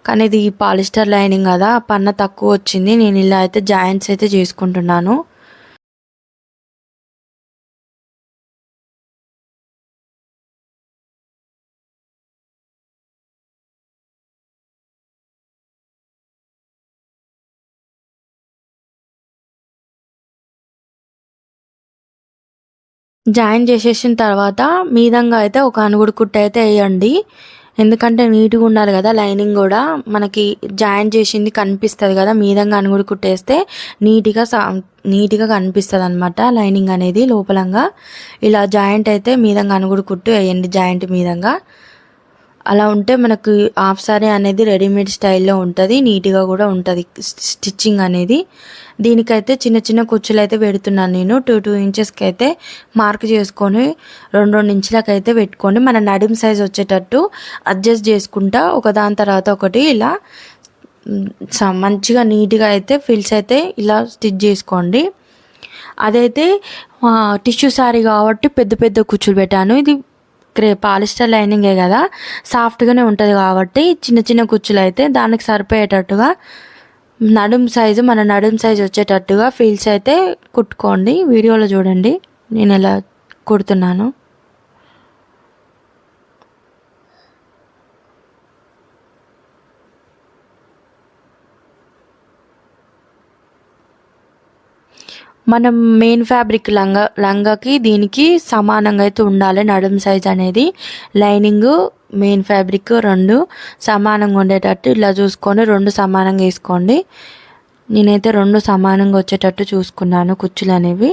కానీ ఇది పాలిస్టర్ లైనింగ్ కదా, పన్న తక్కువ వచ్చింది. నేను ఇలా అయితే జాయింట్స్ అయితే చేసుకుంటున్నాను. జాయిన్ చేసేసిన తర్వాత మీదంగా అయితే ఒక అనుగుడు కుట్టు అయితే వేయండి. ఎందుకంటే నీట్గా ఉండాలి కదా, లైనింగ్ కూడా మనకి జాయిన్ చేసింది కనిపిస్తుంది కదా. మీదంగా అనుగుడు కుట్టేస్తే నీట్గా కనిపిస్తుంది అనమాట లైనింగ్ అనేది లోపలంగా. ఇలా జాయింట్ అయితే మీదంగా అనుగుడు కుట్టు వేయండి జాయింట్ మీదంగా. అలా ఉంటే మనకు హాఫ్ సారీ అనేది రెడీమేడ్ స్టైల్లో ఉంటుంది, నీట్గా కూడా ఉంటుంది స్టిచ్చింగ్ అనేది. దీనికైతే చిన్న చిన్న కుచ్చులు అయితే పెడుతున్నాను నేను. 2 ఇంచెస్కి అయితే మార్క్ చేసుకొని 2 ఇంచులకు అయితే పెట్టుకొని మన నడుం సైజ్ వచ్చేటట్టు అడ్జస్ట్ చేసుకుంటా ఒకదాని తర్వాత ఒకటి ఇలా మంచిగా నీట్గా అయితే ఫిల్స్ అయితే ఇలా స్టిచ్ చేసుకోండి. అదైతే టిష్యూ సారీ కాబట్టి పెద్ద పెద్ద కుచ్చులు పెట్టాను. ఇది పాలిస్టర్ లైనింగే కదా, సాఫ్ట్గానే ఉంటుంది కాబట్టి చిన్న చిన్న కుచ్చులు అయితే దానికి సరిపోయేటట్టుగా మన నడుం సైజు వచ్చేటట్టుగా ఫీల్స్ అయితే కుట్టుకోండి. వీడియోలో చూడండి నేను ఎలా కుడుతున్నాను. మనం మెయిన్ ఫ్యాబ్రిక్ లంగాకి దీనికి సమానంగా అయితే ఉండాలి నడుం సైజ్ అనేది. లైనింగ్ మెయిన్ ఫ్యాబ్రిక్ 2 సమానంగా ఉండేటట్టు ఇలా చూసుకొని 2 సమానంగా వేసుకోండి. నేనైతే 2 సమానంగా వచ్చేటట్టు చూసుకున్నాను కుచ్చులు అనేవి.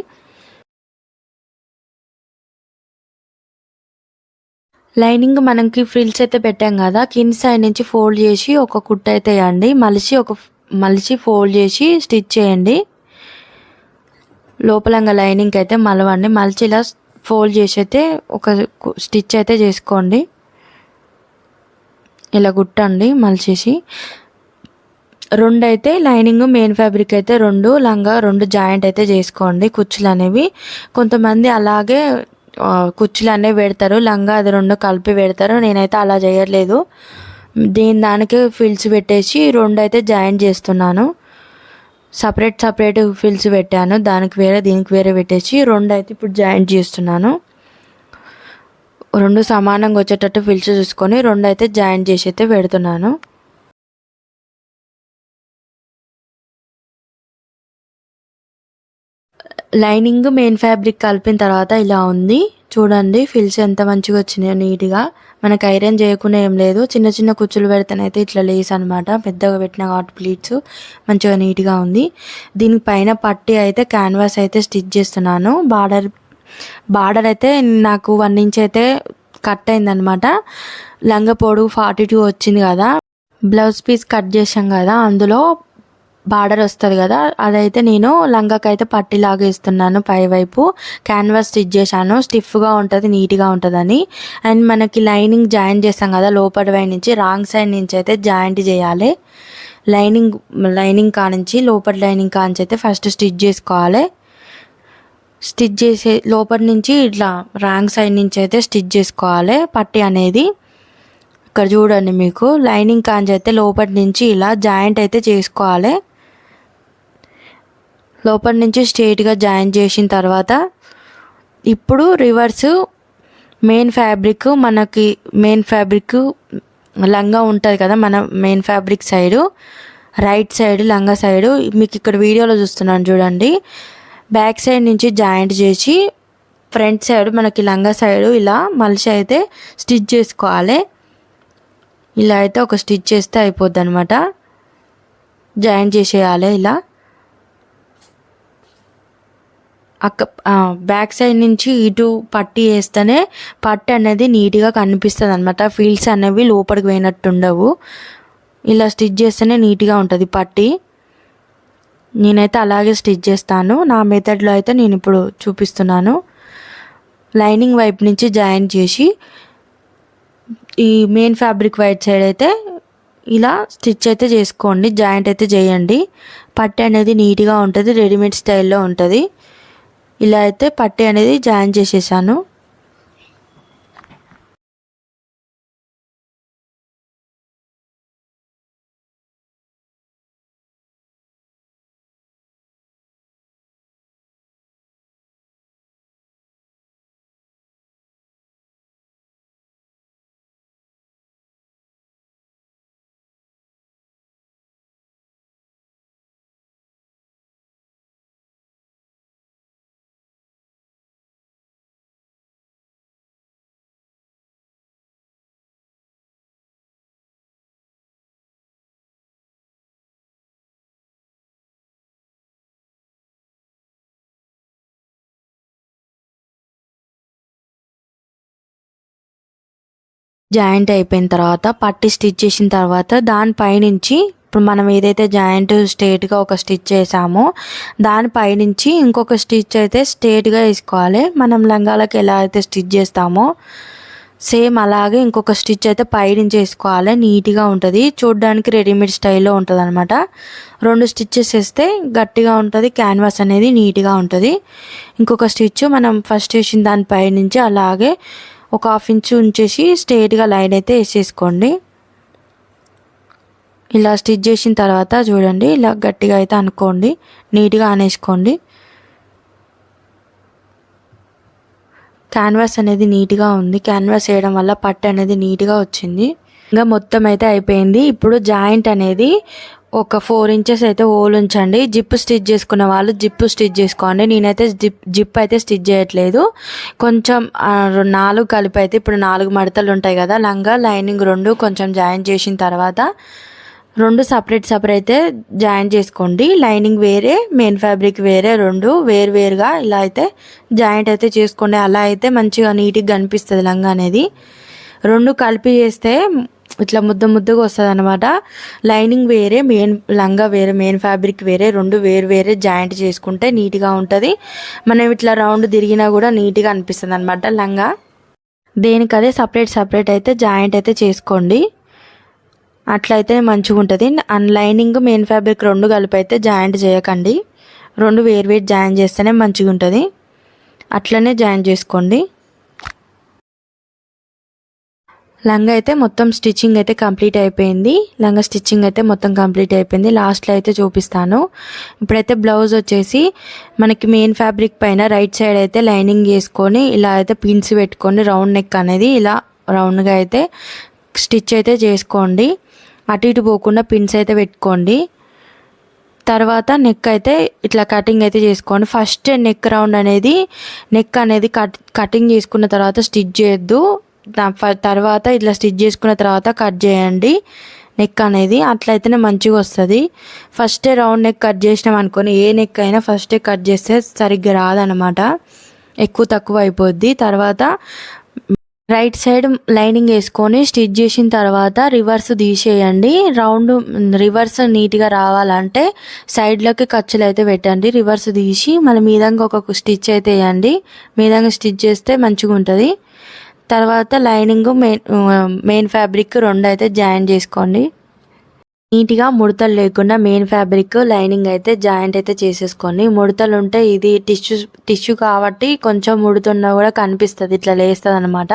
లైనింగ్ మనకి ఫ్రిల్స్ అయితే పెట్టాం కదా, కింది సైడ్ నుంచి ఫోల్డ్ చేసి ఒక కుట్టు అయితే వేయండి. మలిచి ఫోల్డ్ చేసి స్టిచ్ చేయండి. లోపలంగా లైనింగ్ అయితే మలవండి, మలిచి ఇలా ఫోల్డ్ చేసి అయితే ఒక స్టిచ్ అయితే చేసుకోండి. ఇలా కుట్టండి మలిచేసి. 2 అయితే లైనింగ్ మెయిన్ ఫ్యాబ్రిక్ అయితే 2 లంగా 2 జాయింట్ అయితే చేసుకోండి కుచ్చులు అనేవి. కొంతమంది అలాగే కుచ్చులు అనేవి పెడతారు, లంగా అది 2 కలిపి పెడతారు. నేనైతే అలా చేయట్లేదు, దానికి ఫిల్స్ పెట్టేసి 2 అయితే జాయింట్ చేస్తున్నాను. సపరేట్ ఫిల్స్ పెట్టాను, దానికి వేరే దీనికి వేరే పెట్టేసి 2 అయితే ఇప్పుడు జాయింట్ చేస్తున్నాను. 2 సమానంగా వచ్చేటట్టు ఫిల్స్ చూసుకొని 2 అయితే జాయింట్ చేసి అయితే పెడుతున్నాను. లైనింగ్ మెయిన్ ఫ్యాబ్రిక్ కలిపిన తర్వాత ఇలా ఉంది చూడండి. ఫిల్స్ ఎంత మంచిగా వచ్చినాయో నీట్గా. మనకు ఐరన్ చేయకుండా ఏం లేదు, చిన్న చిన్న కుచ్చులు పెడితేనైతే ఇట్లా లేస్ అనమాట. పెద్దగా పెట్టిన కాబట్టి ప్లీట్స్ మంచిగా నీట్గా ఉంది. దీని పైన పట్టి అయితే క్యాన్వాస్ అయితే స్టిచ్ చేస్తున్నాను. బార్డర్ అయితే నాకు 1 ఇంచ్ అయితే కట్ అయిందనమాట. లంగా పొడవు 42 వచ్చింది కదా, బ్లౌజ్ పీస్ కట్ చేసాం కదా, అందులో బార్డర్ వస్తుంది కదా, అదైతే నేను లంగాకైతే పట్టిలాగా ఇస్తున్నాను. పైవైపు క్యాన్వాస్ స్టిచ్ చేశాను, స్టిఫ్గా ఉంటుంది నీట్గా ఉంటుందని. అండ్ మనకి లైనింగ్ జాయింట్ చేస్తాం కదా, లోపల వైపు నుంచి రాంగ్ సైడ్ నుంచి అయితే జాయింట్ చేయాలి. లైనింగ్ కానుంచి లోపల లైనింగ్ కానుంచి అయితే ఫస్ట్ స్టిచ్ చేసుకోవాలి. స్టిచ్ చేసే లోపటి నుంచి ఇట్లా రాంగ్ సైడ్ నుంచి అయితే స్టిచ్ చేసుకోవాలి పట్టీ అనేది. ఇక్కడ చూడండి, మీకు లైనింగ్ కాంచి అయితే లోపటి నుంచి ఇలా జాయింట్ అయితే చేసుకోవాలి. లోపటి నుంచి స్ట్రైట్గా జాయిన్ చేసిన తర్వాత ఇప్పుడు రివర్స్ మెయిన్ ఫ్యాబ్రిక్, మనకి మెయిన్ ఫ్యాబ్రిక్ లంగా ఉంటుంది కదా, మన main fabric side right side లంగా సైడు మీకు ఇక్కడ వీడియోలో చూస్తున్నాను చూడండి. బ్యాక్ సైడ్ నుంచి జాయింట్ చేసి ఫ్రంట్ సైడ్ మనకి లంగా సైడు ఇలా మలిసి అయితే స్టిచ్ చేసుకోవాలి. ఇలా అయితే ఒక స్టిచ్ చేస్తే అయిపోద్ది అనమాట. జాయింట్ చేసేయాలి ఇలా. బ్యాక్ సైడ్ నుంచి ఇటు పట్టీ వేస్తేనే పట్టు అనేది నీట్గా కనిపిస్తుంది అనమాట. ఫీల్డ్స్ అనేవి లోపలికి పోయినట్టు ఉండవు. ఇలా స్టిచ్ చేస్తేనే నీట్గా ఉంటుంది పట్టీ. నేనైతే అలాగే స్టిచ్ చేస్తాను. నా మెథడ్లో అయితే నేను ఇప్పుడు చూపిస్తున్నాను. లైనింగ్ వైపు నుంచి జాయిన్ చేసి ఈ మెయిన్ ఫ్యాబ్రిక్ వైట్ సైడ్ అయితే ఇలా స్టిచ్ అయితే చేసుకోండి, జాయింట్ అయితే చేయండి. పట్టీ అనేది నీట్గా ఉంటుంది, రెడీమేడ్ స్టైల్లో ఉంటుంది. ఇలా అయితే పట్టీ అనేది జాయిన్ చేసేసాను. జాయింట్ అయిపోయిన తర్వాత పట్టి స్టిచ్ చేసిన తర్వాత దానిపైనుంచి ఇప్పుడు మనం ఏదైతే జాయింట్ స్ట్రేట్గా ఒక స్టిచ్ చేసామో దానిపైనుంచి ఇంకొక స్టిచ్ అయితే స్ట్రేట్గా వేసుకోవాలి. మనం లంగాలకు ఎలా అయితే స్టిచ్ చేస్తామో సేమ్ అలాగే ఇంకొక స్టిచ్ అయితే పైనుంచి వేసుకోవాలి. నీట్గా ఉంటుంది, చూడడానికి రెడీమేడ్ స్టైల్లో ఉంటుంది అనమాట. 2 స్టిచ్చెస్ వేస్తే గట్టిగా ఉంటుంది, క్యాన్వాస్ అనేది నీట్గా ఉంటుంది. ఇంకొక స్టిచ్ మనం ఫస్ట్ వేసిన దానిపైనుంచి అలాగే ఒక 1/2 ఇంచ్ ఉంచేసి స్ట్రైట్గా లైన్ అయితే వేసేసుకోండి. ఇలా స్టిచ్ చేసిన తర్వాత చూడండి, ఇలా గట్టిగా అయితే అనుకోండి, నీట్గా అనేసుకోండి. క్యాన్వాస్ అనేది నీట్గా ఉంది. క్యాన్వాస్ వేయడం వల్ల పట్టు అనేది నీట్గా వచ్చింది. ఇంకా మొత్తం అయితే అయిపోయింది. ఇప్పుడు జాయింట్ అనేది ఒక 4 ఇంచెస్ అయితే హోల్ ఉంచండి. జిప్ స్టిచ్ చేసుకున్న వాళ్ళు జిప్ స్టిచ్ చేసుకోండి. నేనైతే జిప్ అయితే స్టిచ్ చేయట్లేదు. కొంచెం 4 కలిపి అయితే ఇప్పుడు 4 మడతలు ఉంటాయి కదా, లంగా లైనింగ్ 2 కొంచెం జాయిన్ చేసిన తర్వాత 2 సపరేట్ జాయిన్ చేసుకోండి. లైనింగ్ వేరే, మెయిన్ ఫ్యాబ్రిక్ వేరే, 2 వేరుగా ఇలా అయితే జాయింట్ అయితే చేసుకోండి. అలా అయితే మంచిగా నీట్గా కనిపిస్తుంది లంగా అనేది. 2 కలిపి చేస్తే ఇట్లా ముద్దగా వస్తుంది అనమాట. లైనింగ్ వేరే, లంగా వేరే, మెయిన్ ఫ్యాబ్రిక్ వేరే, 2 వేరే జాయింట్ చేసుకుంటే నీట్గా ఉంటుంది. మనం ఇట్లా రౌండ్ తిరిగినా కూడా నీట్గా అనిపిస్తుంది అనమాట లంగా. దేనికదే సపరేట్ అయితే జాయింట్ అయితే చేసుకోండి. అట్లయితే మంచిగా ఉంటుంది. లైనింగ్ మెయిన్ ఫ్యాబ్రిక్ 2 కలిపి అయితే జాయింట్ చేయకండి. 2 వేరు జాయిన్ చేస్తేనే మంచిగా ఉంటుంది. అట్లనే జాయిన్ చేసుకోండి. లంగా అయితే మొత్తం స్టిచ్చింగ్ అయితే కంప్లీట్ అయిపోయింది. లంగా స్టిచ్చింగ్ అయితే మొత్తం కంప్లీట్ అయిపోయింది. లాస్ట్లో అయితే చూపిస్తాను. ఇప్పుడైతే బ్లౌజ్ వచ్చేసి మనకి మెయిన్ ఫ్యాబ్రిక్ పైన రైట్ సైడ్ అయితే లైనింగ్ వేసుకొని ఇలా అయితే పిన్స్ పెట్టుకొని రౌండ్ నెక్ అనేది ఇలా రౌండ్గా అయితే స్టిచ్ అయితే చేసుకోండి. అటు ఇటు పోకుండా పిన్స్ అయితే పెట్టుకోండి. తర్వాత నెక్ అయితే ఇట్లా కటింగ్ అయితే చేసుకోండి. ఫస్ట్ నెక్ రౌండ్ అనేది కటింగ్ చేసుకున్న తర్వాత స్టిచ్ చేయొద్దు. తర్వాత ఇట్లా స్టిచ్ చేసుకున్న తర్వాత కట్ చేయండి నెక్ అనేది. అట్లయితేనే మంచిగా వస్తుంది. ఫస్టే రౌండ్ నెక్ కట్ చేసినాం అనుకొని ఏ నెక్ అయినా ఫస్టే కట్ చేస్తే సరిగ్గా రాదనమాట, ఎక్కువ తక్కువ అయిపోద్ది. తర్వాత రైట్ సైడ్ లైనింగ్ వేసుకొని స్టిచ్ చేసిన తర్వాత రివర్స్ తీసేయండి. రివర్స్ నీట్గా రావాలంటే సైడ్లోకి ఖర్చులు అయితే పెట్టండి. రివర్స్ తీసి మళ్ళీ మీదంగా ఒక స్టిచ్ అయితే వేయండి. మీదంగా స్టిచ్ చేస్తే మంచిగా ఉంటుంది. తర్వాత లైనింగ్ మెయిన్ ఫ్యాబ్రిక్ 2 అయితే జాయిన్ చేసుకోండి. నీట్గా ముడతలు లేకుండా మెయిన్ ఫ్యాబ్రిక్ లైనింగ్ అయితే జాయింట్ అయితే చేసేసుకోండి. ముడతలు ఉంటే ఇది టిష్యూ కాబట్టి కొంచెం ముడుతున్నా కూడా కనిపిస్తుంది, ఇట్లా లేస్తుంది అనమాట.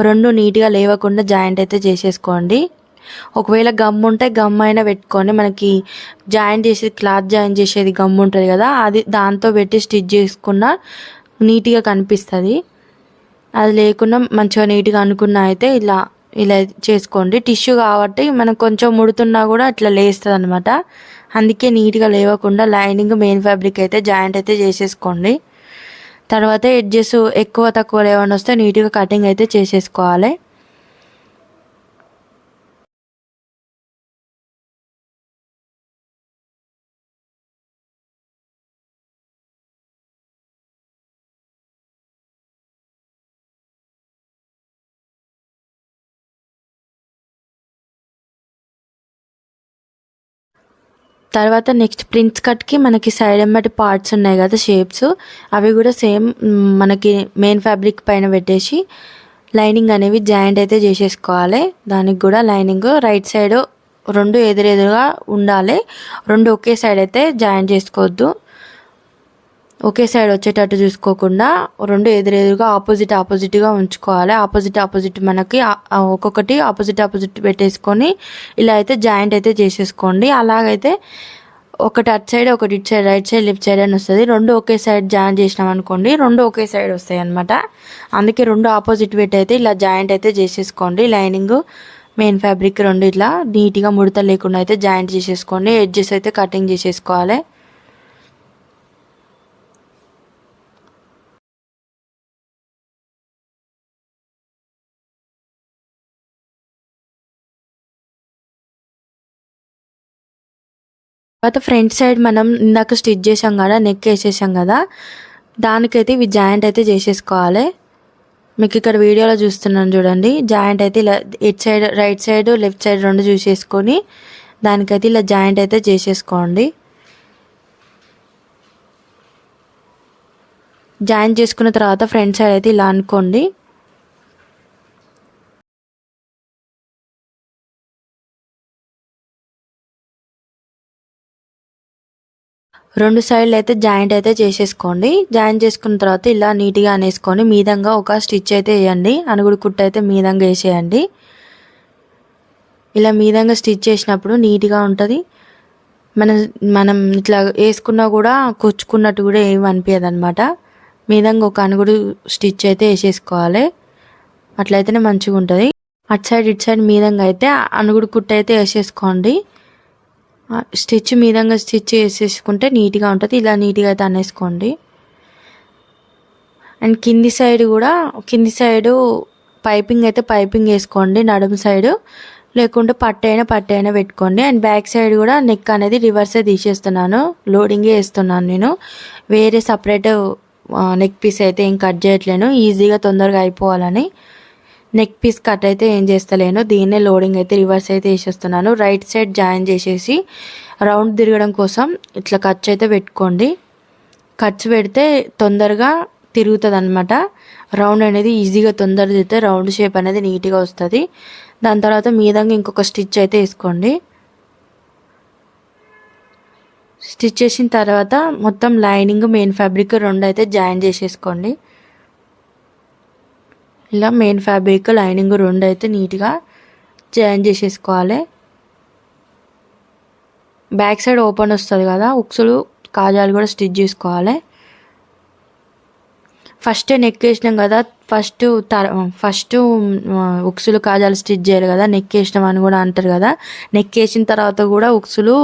రెండు నీట్గా లేవకుండా జాయింట్ అయితే చేసేసుకోండి. ఒకవేళ గమ్ ఉంటే గమ్ అయినా పెట్టుకోండి. మనకి జాయింట్ చేసేది క్లాత్ జాయింట్ చేసేది గమ్ ఉంటుంది కదా, అది దాంతో పెట్టి స్టిచ్ చేసుకున్న నీట్గా కనిపిస్తుంది. అది లేకుండా మంచిగా నీట్గా అనుకున్నా అయితే ఇలా ఇలా చేసుకోండి. టిష్యూ కాబట్టి మనకు కొంచెం ముడుతున్నా కూడా అట్లా లేస్తుంది అనమాట. అందుకే నీట్గా లేవకుండా లైనింగ్ మెయిన్ ఫ్యాబ్రిక్ అయితే జాయింట్ అయితే చేసేసుకోండి. తర్వాత ఎడ్జెస్ ఎక్కువ తక్కువ లేవని వస్తే నీట్గా కటింగ్ అయితే చేసేసుకోవాలి. తర్వాత నెక్స్ట్ ప్రిన్స్ కట్కి మనకి సైడ్ ఎంబటి పార్ట్స్ ఉన్నాయి కదా షేప్స్, అవి కూడా సేమ్ మనకి మెయిన్ ఫ్యాబ్రిక్ పైన పెట్టేసి లైనింగ్ అనేవి జాయింట్ అయితే చేసేసుకోవాలి. దానికి కూడా లైనింగ్ రైట్ సైడ్ రెండు ఎదురెదురుగా ఉండాలి. రెండు ఒకే సైడ్ అయితే జాయింట్ చేసుకోవద్దు. ఒకే సైడ్ వచ్చేటట్టు చూసుకోకుండా రెండు ఎదురెదురుగా ఆపోజిట్గా ఉంచుకోవాలి. ఆపోజిట్ మనకి ఒక్కొక్కటి ఆపోజిట్ పెట్టేసుకొని ఇలా అయితే జాయింట్ అయితే చేసేసుకోండి. అలాగైతే ఒకటి అటు సైడ్ ఒకటి ఇటు side right side left side అని వస్తుంది. రెండు ఒకే సైడ్ జాయింట్ చేసినాం అనుకోండి, రెండు ఒకే సైడ్ వస్తాయి అనమాట. అందుకే రెండు ఆపోజిట్ పెట్టి అయితే ఇలా జాయింట్ అయితే చేసేసుకోండి. లైనింగ్ మెయిన్ ఫ్యాబ్రిక్ రెండు ఇట్లా నీట్గా ముడత లేకుండా అయితే జాయింట్ చేసేసుకోండి. ఎడ్జెస్ అయితే కటింగ్ చేసేసుకోవాలి. తర్వాత ఫ్రంట్ సైడ్ మనం ఇందాక స్టిచ్ చేసాం కదా, నెక్ వేసేసాం కదా, దానికైతే ఇవి జాయింట్ అయితే చేసేసుకోవాలి. మీకు ఇక్కడ వీడియోలో చూస్తున్నాను చూడండి, జాయింట్ అయితే ఇలా ఇటు side right side left side రెండు చూసేసుకొని దానికైతే ఇలా జాయింట్ అయితే చేసేసుకోండి. జాయింట్ చేసుకున్న తర్వాత ఫ్రంట్ సైడ్ అయితే ఇలా అనుకోండి. రెండు సైడ్లు అయితే జాయింట్ అయితే చేసేసుకోండి. జాయింట్ చేసుకున్న తర్వాత ఇలా నీట్గా అనేసుకొని మీదంగా ఒక స్టిచ్ అయితే వేయండి. అనుగుడు కుట్టు అయితే మీదంగా వేసేయండి. ఇలా మీదంగా స్టిచ్ చేసినప్పుడు నీట్గా ఉంటుంది. మనం ఇట్లా వేసుకున్నా కూడా కుచ్చుకున్నట్టు కూడా ఏమి అనిపించదు అనమాట. మీదంగా ఒక అనుగుడు స్టిచ్ అయితే వేసేసుకోవాలి. అట్లయితేనే మంచిగా ఉంటుంది. అటు సైడ్ ఇటు సైడ్ మీదంగా అయితే అనుగుడు కుట్టు అయితే వేసేసుకోండి. స్టిచ్ మీదంగా స్టిచ్ వేసేసుకుంటే నీట్గా ఉంటుంది. ఇలా నీట్గా అయితే అనేసుకోండి. అండ్ కింది సైడు పైపింగ్ వేసుకోండి నడుము సైడు, లేకుంటే పట్టైనా పెట్టుకోండి. అండ్ బ్యాక్ సైడ్ కూడా నెక్ అనేది రివర్సే తీసేస్తున్నాను, లోడింగే వేస్తున్నాను నేను. వేరే సపరేట్ నెక్ పీస్ అయితే ఏం కట్ చేయట్లేను, ఈజీగా తొందరగా అయిపోవాలని. నెక్ పీస్ కట్ అయితే ఏం చేస్తలేను, దీన్నే లోడింగ్ అయితే రివర్స్ అయితే వేసేస్తున్నాను. రైట్ సైడ్ జాయిన్ చేసేసి రౌండ్ తిరగడం కోసం ఇట్లా ఖర్చు అయితే పెట్టుకోండి. ఖర్చు పెడితే తొందరగా తిరుగుతుంది అనమాట. రౌండ్ అనేది ఈజీగా తొందరగా తిరిగితే రౌండ్ షేప్ అనేది నీట్గా వస్తుంది. దాని తర్వాత మీదంగా ఇంకొక స్టిచ్ అయితే వేసుకోండి. స్టిచ్ చేసిన తర్వాత మొత్తం లైనింగ్ మెయిన్ ఫ్యాబ్రిక్ రెండు అయితే జాయిన్ చేసేసుకోండి. ఇలా మెయిన్ ఫ్యాబ్రిక్ లైనింగ్ రెండు అయితే నీట్గా జాయిన్ చేసేసుకోవాలి. బ్యాక్ సైడ్ ఓపెన్ వస్తుంది కదా, ఉక్సులు కాజాలు కూడా స్టిచ్ చేసుకోవాలి. ఫస్ట్ నెక్ వేసినాం కదా, ఫస్ట్ ఉక్సులు కాజాలు స్టిచ్ చేయాలి కదా, నెక్ వేసినాం అని కూడా అంటారు కదా. నెక్ వేసిన తర్వాత కూడా ఉక్సులు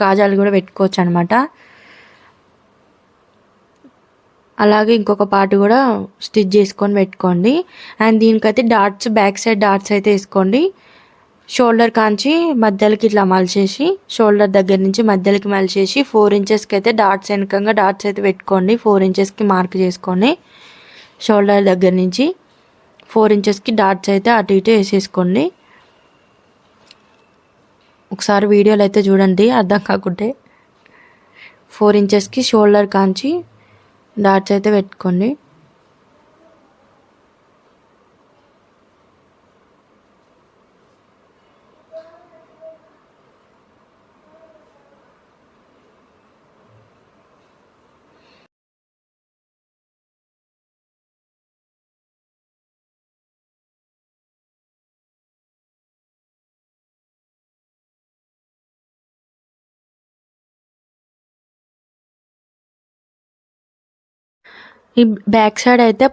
కాజాలు కూడా పెట్టుకోవచ్చు అనమాట. అలాగే ఇంకొక పార్ట్ కూడా స్టిచ్ చేసుకొని పెట్టుకోండి. అండ్ దీనికైతే బ్యాక్ సైడ్ డాట్స్ అయితే వేసుకోండి. షోల్డర్ కాంచి మధ్యలోకి ఇట్లా మలిచేసి, షోల్డర్ దగ్గర నుంచి మధ్యలోకి మలిచేసి 4 ఇంచెస్కి అయితే డాట్స్ వెనకంగా డాట్స్ అయితే పెట్టుకోండి. 4 ఇంచెస్కి మార్క్ చేసుకోండి. షోల్డర్ దగ్గర నుంచి 4 ఇంచెస్కి డాట్స్ అయితే అటు ఇటు వేసేసుకోండి. ఒకసారి వీడియోలో అయితే చూడండి అర్థం కాకుంటే. 4 ఇంచెస్కి షోల్డర్ కాంచి డాట్స్ అయితే పెట్టుకోండి. ఈ బ్యాక్ సైడ్ అయితే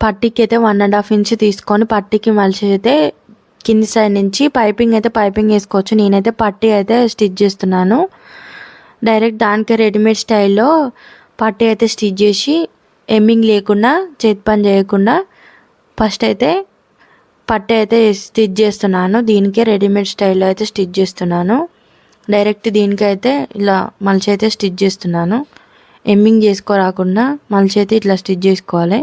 పట్టీకి అయితే 1.5 ఇంచ్ తీసుకొని పట్టీకి మలిచి అయితే కింది సైడ్ నుంచి పైపింగ్ వేసుకోవచ్చు. నేనైతే పట్టీ అయితే స్టిచ్ చేస్తున్నాను. డైరెక్ట్ దానికి రెడీమేడ్ స్టైల్లో పట్టీ అయితే స్టిచ్ చేసి ఎమ్మింగ్ లేకుండా చేతి పని చేయకుండా ఫస్ట్ అయితే పట్టీ అయితే స్టిచ్ చేస్తున్నాను. దీనికే రెడీమేడ్ స్టైల్లో అయితే స్టిచ్ చేస్తున్నాను. డైరెక్ట్ దీనికైతే ఇలా మలిచి అయితే స్టిచ్ చేస్తున్నాను. ఎమ్మింగ్ చేసుకోరాకుండా మలిచి అయితే ఇట్లా స్టిచ్ చేసుకోవాలి.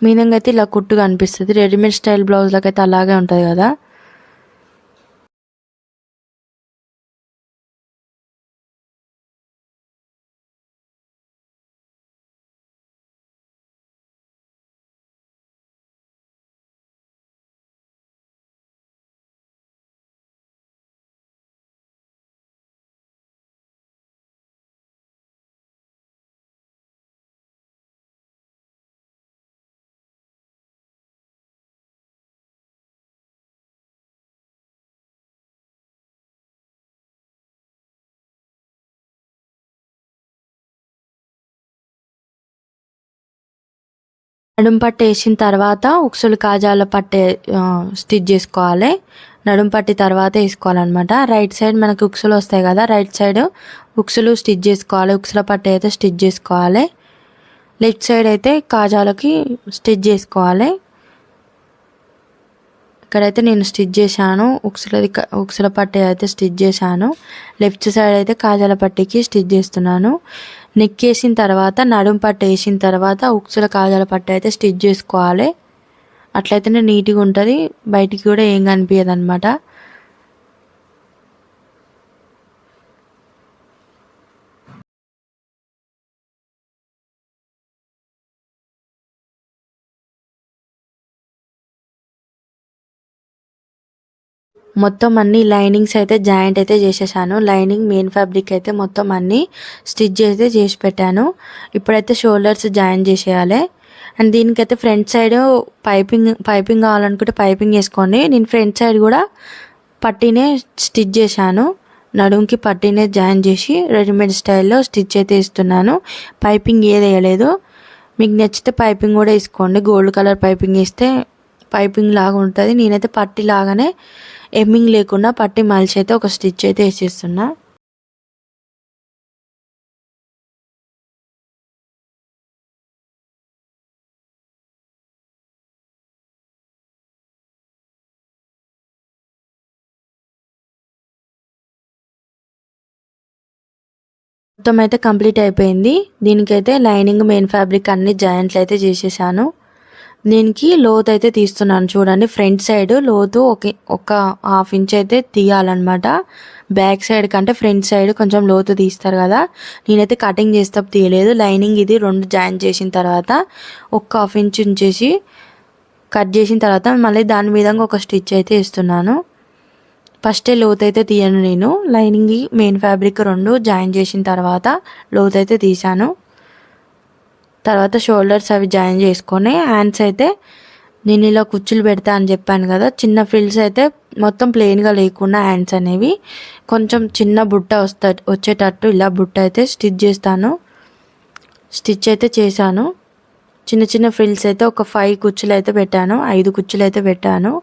మీనంగా అయితే ఇలా కుట్టుగా అనిపిస్తుంది. రెడీమేడ్ స్టైల్ బ్లౌజ్లకు అయితే అలాగే ఉంటుంది కదా. నడుం పట్టు వేసిన తర్వాత ఉక్సులు కాజాల పట్టే స్టిచ్ చేసుకోవాలి. నడుం పట్టి తర్వాత వేసుకోవాలన్నమాట. రైట్ సైడ్ మనకి ఉక్సులు వస్తాయి కదా, రైట్ సైడ్ ఉక్సులు స్టిచ్ చేసుకోవాలి. ఉక్సుల పట్టు అయితే స్టిచ్ చేసుకోవాలి. లెఫ్ట్ సైడ్ అయితే కాజాలకి స్టిచ్ చేసుకోవాలి. ఇక్కడైతే నేను స్టిచ్ చేశాను. ఉక్సుల పట్టీ అయితే స్టిచ్ చేశాను. లెఫ్ట్ సైడ్ అయితే కాజాల పట్టీకి స్టిచ్ చేస్తున్నాను. నెక్ వేసిన తర్వాత నడుం పట్టు వేసిన తర్వాత ఉక్సుల కాజాల పట్టీ అయితే స్టిచ్ చేసుకోవాలి. అట్లయితేనే నీట్గా ఉంటుంది, బయటికి కూడా ఏం కనిపించదు అనమాట. మొత్తం అన్ని లైనింగ్స్ అయితే జాయింట్ అయితే చేసేసాను. లైనింగ్ మెయిన్ ఫ్యాబ్రిక్ అయితే మొత్తం అన్ని స్టిచ్ అయితే చేసి పెట్టాను. ఇప్పుడైతే షోల్డర్స్ జాయిన్ చేసేయాలి. అండ్ దీనికైతే ఫ్రంట్ సైడ్ పైపింగ్ కావాలనుకుంటే పైపింగ్ వేసుకోండి. నేను ఫ్రంట్ సైడ్ కూడా పట్టీనే స్టిచ్ చేశాను. నడుంకి పట్టీనే జాయిన్ చేసి రెడీమేడ్ స్టైల్లో స్టిచ్ అయితే ఇస్తున్నాను. పైపింగ్ ఏది వేయలేదు. మీకు నచ్చితే పైపింగ్ కూడా వేసుకోండి. గోల్డ్ కలర్ పైపింగ్ వేస్తే పైపింగ్ లాగా ఉంటుంది. నేనైతే పట్టీ లాగానే ఎమ్మింగ్ లేకుండా పట్టీ మలిచి అయితే ఒక స్టిచ్ అయితే వేసేస్తున్నా. మొత్తం అయితే కంప్లీట్ అయిపోయింది. దీనికైతే లైనింగ్ మెయిన్ ఫ్యాబ్రిక్ అన్ని జాయింట్లు అయితే చేసేసాను. దీనికి లోతు అయితే తీస్తున్నాను చూడండి. ఫ్రంట్ సైడ్ లోతు ఒక 1/2 ఇంచ్ అయితే తీయాలన్నమాట. బ్యాక్ సైడ్ కంటే ఫ్రంట్ సైడ్ కొంచెం లోతు తీస్తారు కదా, నేనైతే కటింగ్ చేస్తే తీయలేదు. లైనింగ్ ఇది 2 జాయిన్ చేసిన తర్వాత ఒక 1/2 ఇంచ్ ఉంచేసి కట్ చేసిన తర్వాత మళ్ళీ దాని మీద ఒక స్టిచ్ అయితే ఇస్తున్నాను. ఫస్టే లోతు అయితే తీయను నేను. లైనింగ్ మెయిన్ ఫ్యాబ్రిక్ 2 జాయిన్ చేసిన తర్వాత లోతు అయితే తీసాను. తర్వాత షోల్డర్స్ అవి జాయిన్ చేసుకొని హ్యాండ్స్ అయితే నేను ఇలా కుచ్చులు పెడతా అని చెప్పాను కదా, చిన్న ఫ్రిల్స్ అయితే మొత్తం ప్లెయిన్గా లేకుండా హ్యాండ్స్ అనేవి కొంచెం చిన్న బుట్ట వచ్చేటట్టు ఇలా బుట్ట అయితే స్టిచ్ చేస్తాను. స్టిచ్ అయితే చేశాను. చిన్న చిన్న ఫ్రిల్స్ అయితే ఒక 5 కుచ్చులు అయితే పెట్టాను, 5 కుచ్చులు అయితే పెట్టాను.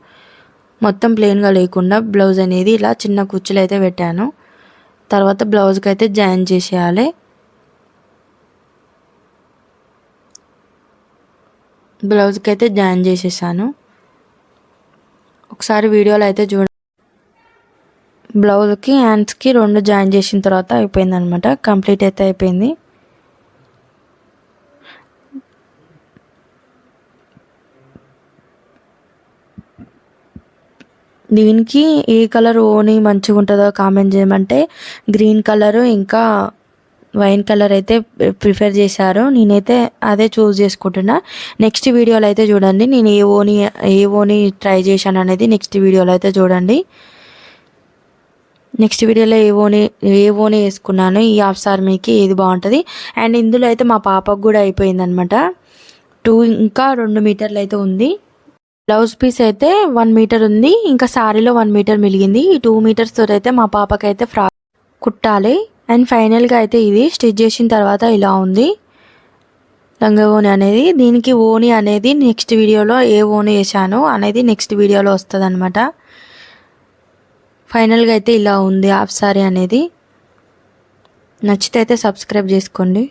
మొత్తం ప్లెయిన్గా లేకుండా బ్లౌజ్ అనేది ఇలా చిన్న కుచ్చులు అయితే పెట్టాను. తర్వాత బ్లౌజ్కి అయితే జాయిన్ చేసేయాలి. బ్లౌజ్కి అయితే జాయిన్ చేసేసాను. ఒకసారి వీడియోలో అయితే చూడండి. బ్లౌజ్కి హ్యాండ్స్కి 2 జాయిన్ చేసిన తర్వాత అయిపోయింది అనమాట. కంప్లీట్ అయితే అయిపోయింది. దీనికి ఏ కలర్ ఓని మంచిగా ఉంటుందో కామెంట్ చేయమంటే గ్రీన్ కలరు ఇంకా వైన్ కలర్ అయితే ప్రిఫర్ చేశారు. నేనైతే అదే చూస్ చేసుకుంటున్నా. నెక్స్ట్ వీడియోలో అయితే చూడండి నేను ఏ ఓని ట్రై చేశాను అనేది నెక్స్ట్ వీడియోలో అయితే చూడండి. నెక్స్ట్ వీడియోలో ఏ ఓని వేసుకున్నాను, ఈ హాఫ్ సారీకి ఏది బాగుంటుంది. అండ్ ఇందులో అయితే మా పాపకు కూడా అయిపోయిందనమాట. ఇంకా 2 మీటర్లు అయితే ఉంది. బ్లౌజ్ పీస్ అయితే 1 మీటర్ ఉంది, ఇంకా సారీలో 1 మీటర్ మిలిగింది. ఈ 2 మీటర్స్ తో అయితే మా పాపకైతే ఫ్రాక్ కుట్టాలి. అండ్ ఫైనల్గా అయితే ఇది స్టిచ్ చేసిన తర్వాత ఇలా ఉంది. లంగా ఓణి అనేది. దీనికి ఓణి అనేది నెక్స్ట్ వీడియోలో ఏ ఓణి వేసానో అనేది నెక్స్ట్ వీడియోలో వస్తుంది అనమాట. ఫైనల్గా అయితే ఇలా ఉంది హాఫ్ సారీ అనేది. నచ్చితే అయితే సబ్స్క్రైబ్ చేసుకోండి.